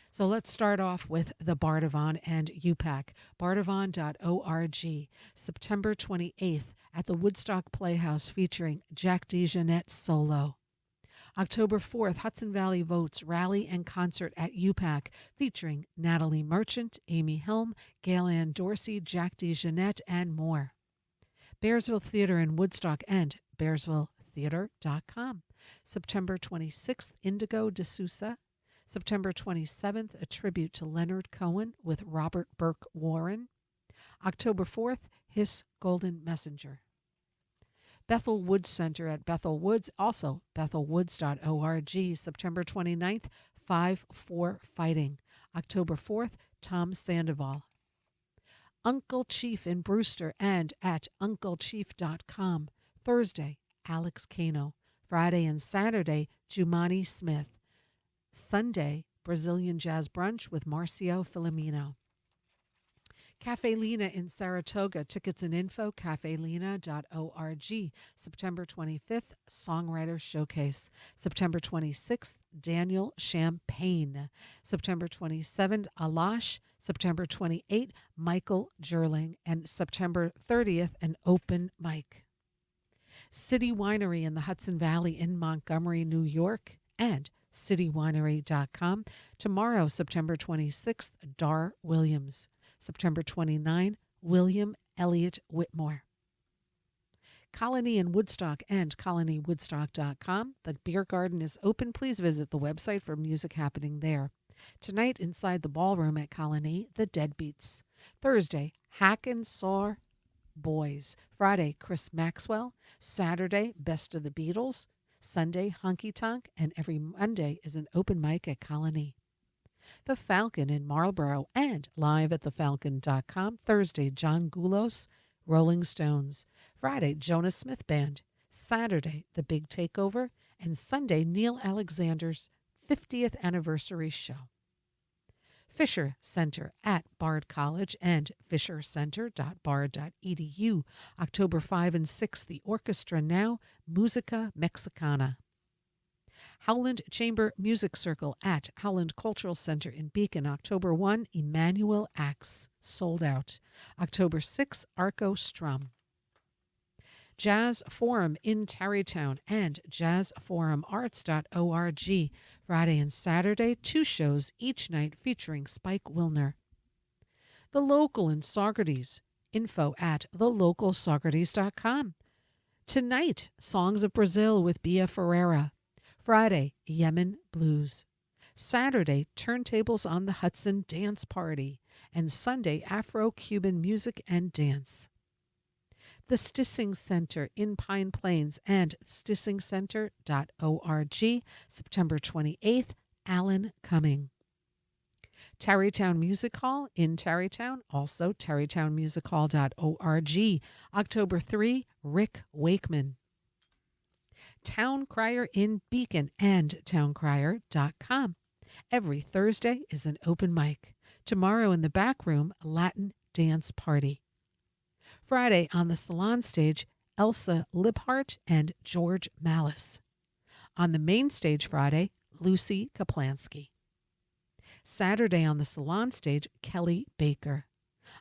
So let's start off with the Bardavon and UPAC. Bardavon.org, September 28th at the Woodstock Playhouse featuring Jack DeJohnette solo. October 4th, Hudson Valley Votes Rally and Concert at UPAC featuring Natalie Merchant, Amy Helm, Gail Ann Dorsey, Jack DeJohnette, and more. Bearsville Theater in Woodstock and bearsvilletheater.com. September 26th, Indigo de Sousa. September 27th, a tribute to Leonard Cohen with Robert Burke Warren. October 4th, His Golden Messenger. Bethel Woods Center at Bethel Woods, also bethelwoods.org. September 29th, 5-4 Fighting. October 4th, Tom Sandoval. Uncle Chief in Brewster and at unclechief.com. Thursday, Alex Cano. Friday and Saturday, Jumani Smith. Sunday, Brazilian Jazz Brunch with Marcio Filomeno. Cafe Lena in Saratoga. Tickets and info, cafelena.org. September 25th, Songwriter Showcase. September 26th, Daniel Champagne. September 27th, Alash. September 28th, Michael Jerling. And September 30th, an open mic. City Winery in the Hudson Valley in Montgomery, New York, and citywinery.com. Tomorrow, September 26th, Dar Williams. September 29th, William Elliott Whitmore. Colony in Woodstock and colonywoodstock.com. The beer garden is open. Please visit the website for music happening there. Tonight, inside the ballroom at Colony, the Deadbeats. Thursday, Hack and Saw Boys. Friday, Chris Maxwell. Saturday, Best of the Beatles. Sunday, Honky Tonk, and every Monday is an open mic at Colony. The Falcon in Marlborough and live at thefalcon.com. Thursday, John Goulos, Rolling Stones. Friday, Jonas Smith Band. Saturday, The Big Takeover. And Sunday, Neil Alexander's 50th anniversary show. Fisher Center at Bard College and fishercenter.bard.edu. October 5 and 6, the Orchestra Now, Musica Mexicana. Howland Chamber Music Circle at Howland Cultural Center in Beacon. October 1, Emmanuel Axe, sold out. October 6, Arco Strum. Jazz Forum in Tarrytown and jazzforumarts.org. Friday and Saturday, 2 shows each night featuring Spike Wilner. The Local in Saugerties. Info at thelocalsaugerties.com. Tonight, Songs of Brazil with Bia Ferreira. Friday, Yemen Blues. Saturday, Turntables on the Hudson Dance Party. And Sunday, Afro-Cuban music and dance. the Stissing Center in Pine Plains and stissingcenter.org, September 28th, Alan Cumming. Tarrytown Music Hall in Tarrytown, also tarrytownmusichall.org, October 3, Rick Wakeman. Town Crier in Beacon and towncrier.com. Every Thursday is an open mic. Tomorrow in the back room, Latin dance party. Friday on the salon stage, Elsa Liphart and George Malice. On the main stage Friday, Lucy Kaplansky. Saturday on the salon stage, Kelly Baker.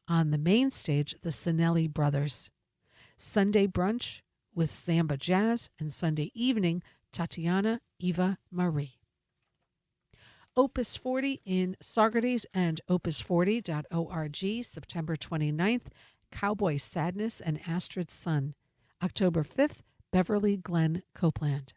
On the main stage, the Sinelli Brothers. Sunday brunch with Samba Jazz, and Sunday evening, Tatiana Eva Marie. Opus 40 in Saugerties and opus40.org, September 29th, Cowboy Sadness and Astrid Sun. October 5th, Beverly Glen Copeland.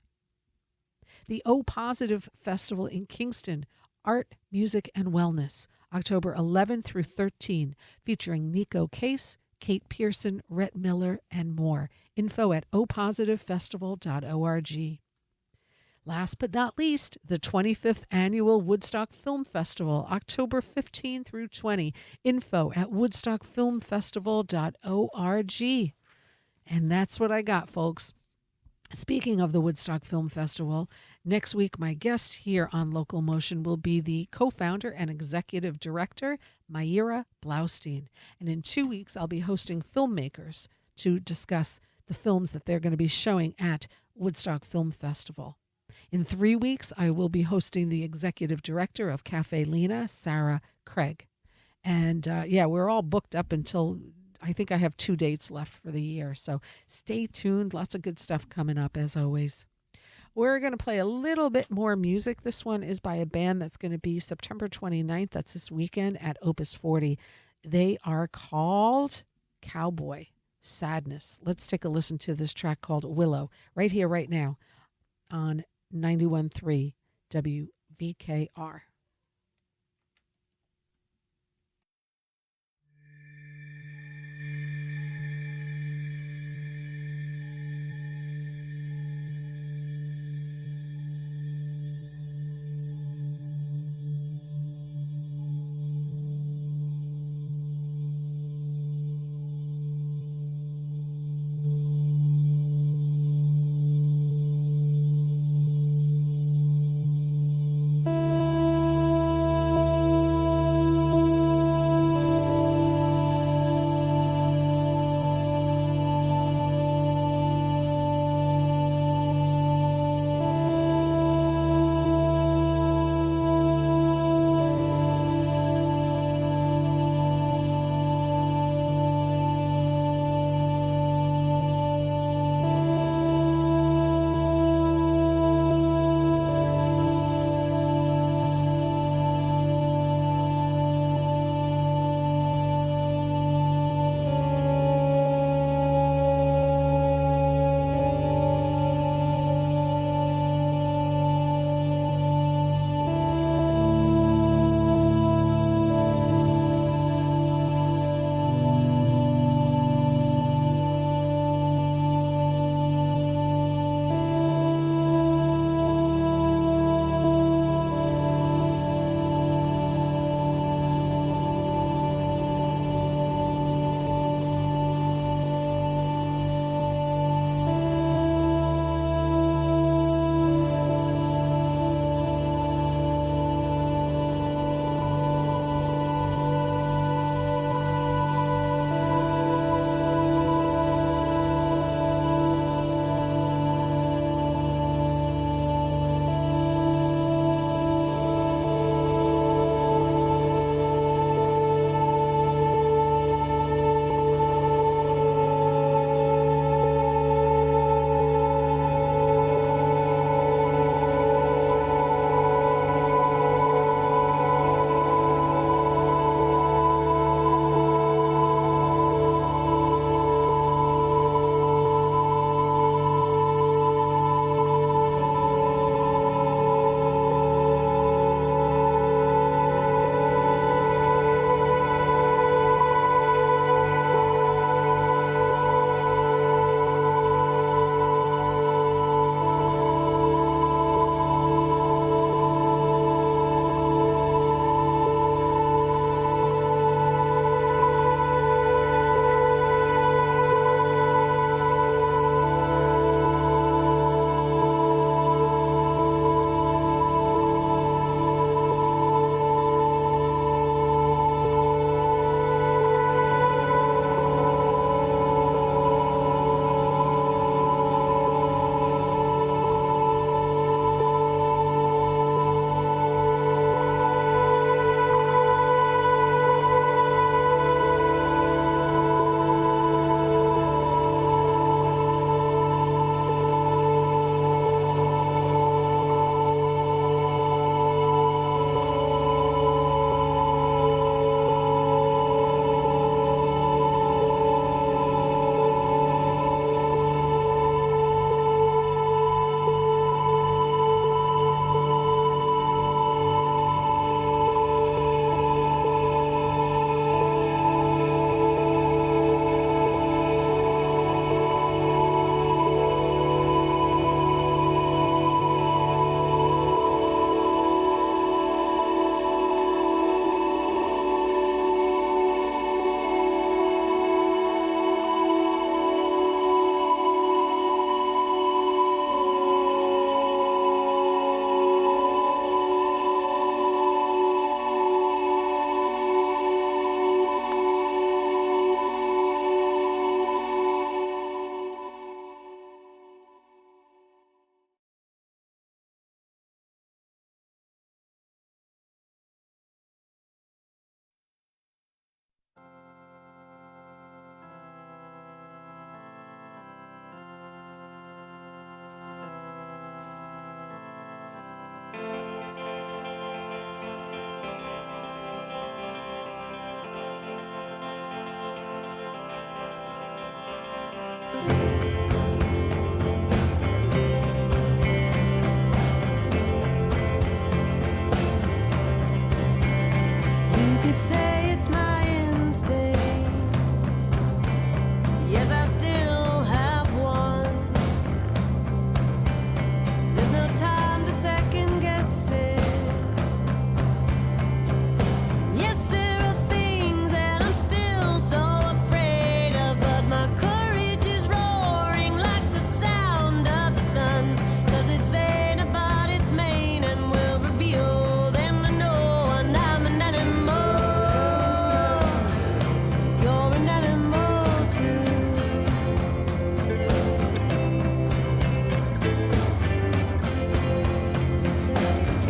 The O Positive Festival in Kingston, Art, Music, and Wellness, October 11 through 13, featuring Nico Case, Kate Pearson, Rhett Miller, and more. Info at opositivefestival.org. Last but not least, the 25th Annual Woodstock Film Festival, October 15 through 20. Info at woodstockfilmfestival.org. And that's what I got, folks. Speaking of the Woodstock Film Festival, next week my guest here on LocalMotion will be the co-founder and executive director, Mayra Blaustein. And in 2 weeks, I'll be hosting filmmakers to discuss the films that they're going to be showing at Woodstock Film Festival. In 3 weeks, I will be hosting the executive director of Cafe Lena, Sarah Craig. And we're all booked up until I think I have 2 dates left for the year. So stay tuned. Lots of good stuff coming up as always. We're going to play a little bit more music. This one is by a band that's going to be September 29th. That's this weekend at Opus 40. They are called Cowboy Sadness. Let's take a listen to this track called Willow right here, right now on 91.3 WVKR. Willow. could say it's my instinct. Yes, I still have one. There's no time to second guess it. Yes, there are things that I'm still so afraid of, but my courage is roaring like the sound of the sun. 'Cause it's vain about its mane and will reveal them to no one. I'm an animal. You're an animal too.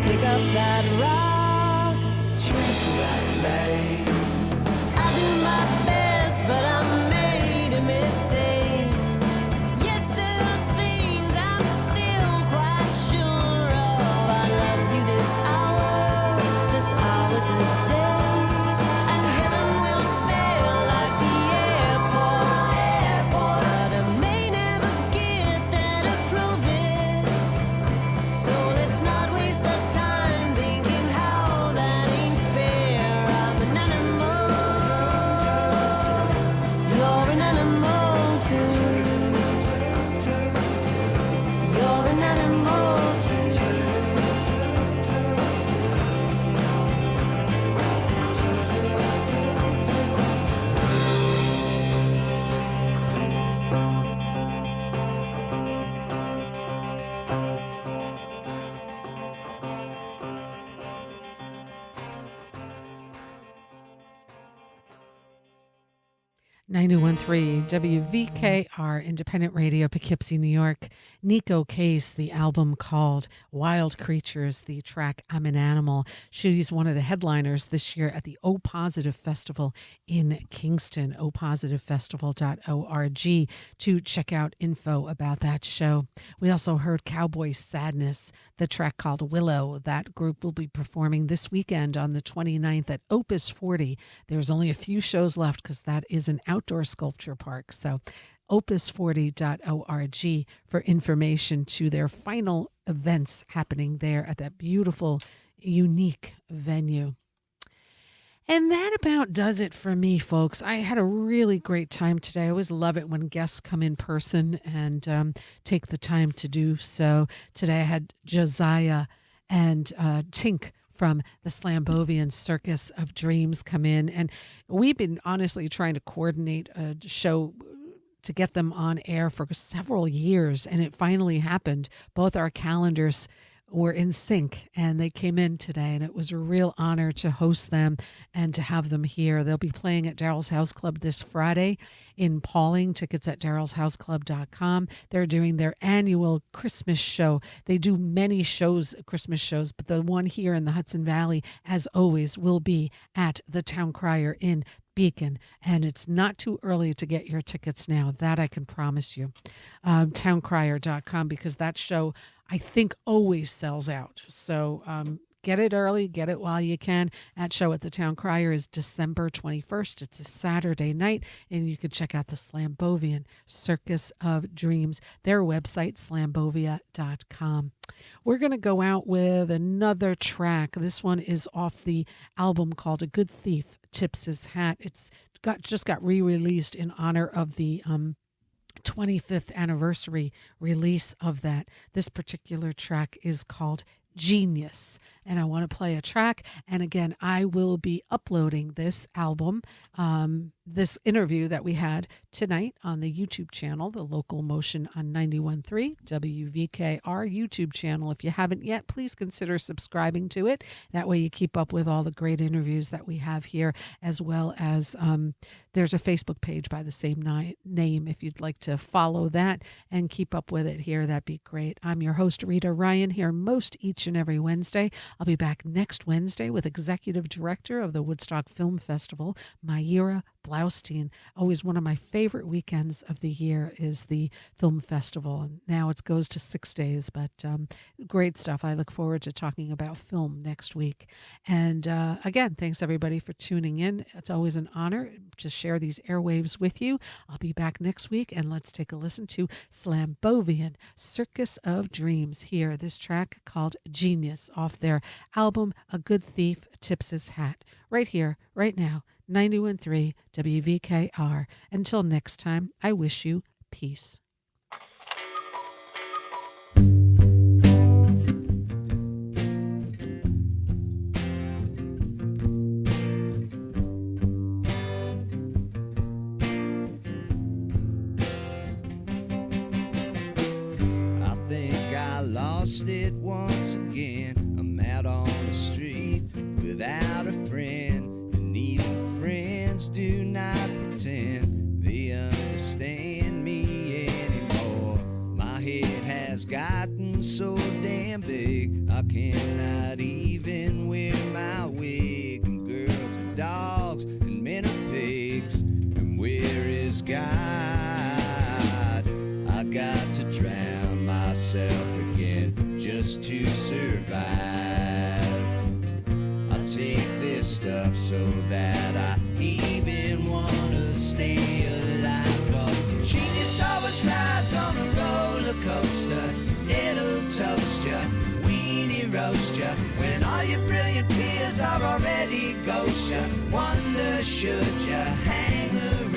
Pick up that rock, choose that lane. I do my best, but I'm made of mistakes. Yes, there are things I'm still quite sure of. I love you this hour today, and heaven will smell like the airport. But I may never get there to prove it. So let's not waste our time thinking how that ain't fair. I'm an animal. You're an animal too. You're an animal too. 91.3 WVKR Independent Radio, Poughkeepsie, New York. Nico Case, the album called Wild Creatures, the track I'm an Animal. She's one of the headliners this year at the O Positive Festival in Kingston, opositivefestival.org to check out info about that show. We also heard Cowboy Sadness, the track called Willow. That group will be performing this weekend on the 29th at Opus 40. There's only a few shows left because that is an outdoor sculpture park. So opus40.org for information to their final events happening there at that beautiful, unique venue. And that about does it for me, folks. I had a really great time today. I always love it when guests come in person and take the time to do so. Today I had Josiah and Tink from the Slambovian Circus of Dreams come in. And we've been honestly trying to coordinate a show to get them on air for several years. And it finally happened. Both our calendars were in sync and they came in today, and it was a real honor to host them and to have them here. They'll be playing at Daryl's House Club this Friday in Pauling. Tickets at darylshouseclub.com. They're doing their annual Christmas show. They do many shows, Christmas shows, but the one here in the Hudson Valley, as always, will be at the Town Crier in Beacon, and it's not too early to get your tickets now. That I can promise you. Towncrier.com, because that show, I think, always sells out. So get it early, get it while you can. That show at the Town Crier is December 21st. It's a Saturday night, and you can check out the Slambovian Circus of Dreams, their website, slambovia.com. We're going to go out with another track. This one is off the album called A Good Thief Tips His Hat. It's just got re-released in honor of the 25th anniversary release of that. This particular track is called Genius, and I want to play a track. And again, I will be uploading this album, this interview that we had tonight on the YouTube channel, the LocalMotion on 91.3 WVKR YouTube channel. If you haven't yet, please consider subscribing to it. That way you keep up with all the great interviews that we have here, as well as there's a Facebook page by the same name. If you'd like to follow that and keep up with it here, that'd be great. I'm your host, RIta Ryan, here most each and every Wednesday. I'll be back next Wednesday with Executive Director of the Woodstock Film Festival, Myra Blaustein. Always one of my favorite weekends of the year is the film festival, and now it goes to 6 days, but great stuff. I look forward to talking about film next week. And again, thanks everybody for tuning in. It's always an honor to share these airwaves with you. I'll be back next week, and let's take a listen to Slambovian Circus of Dreams. Here, this track called Genius off their album A Good Thief Tips His Hat. Right here, right now, 91.3 WVKR. Until next time, I wish you peace. I think I lost it once again. I'm out on the street without a friend, and even friends do not pretend they understand me anymore. My head has gotten so damn big, I cannot even wear my wig. And girls are dogs and men are pigs, and where is God? I got to drown myself again just to survive. I take this stuff so that I even wanna stay alive. 'Cause genius always rides on a roller coaster. It'll toast ya, weenie roast ya, when all your brilliant peers are already ghost ya. Wonder should ya hang around.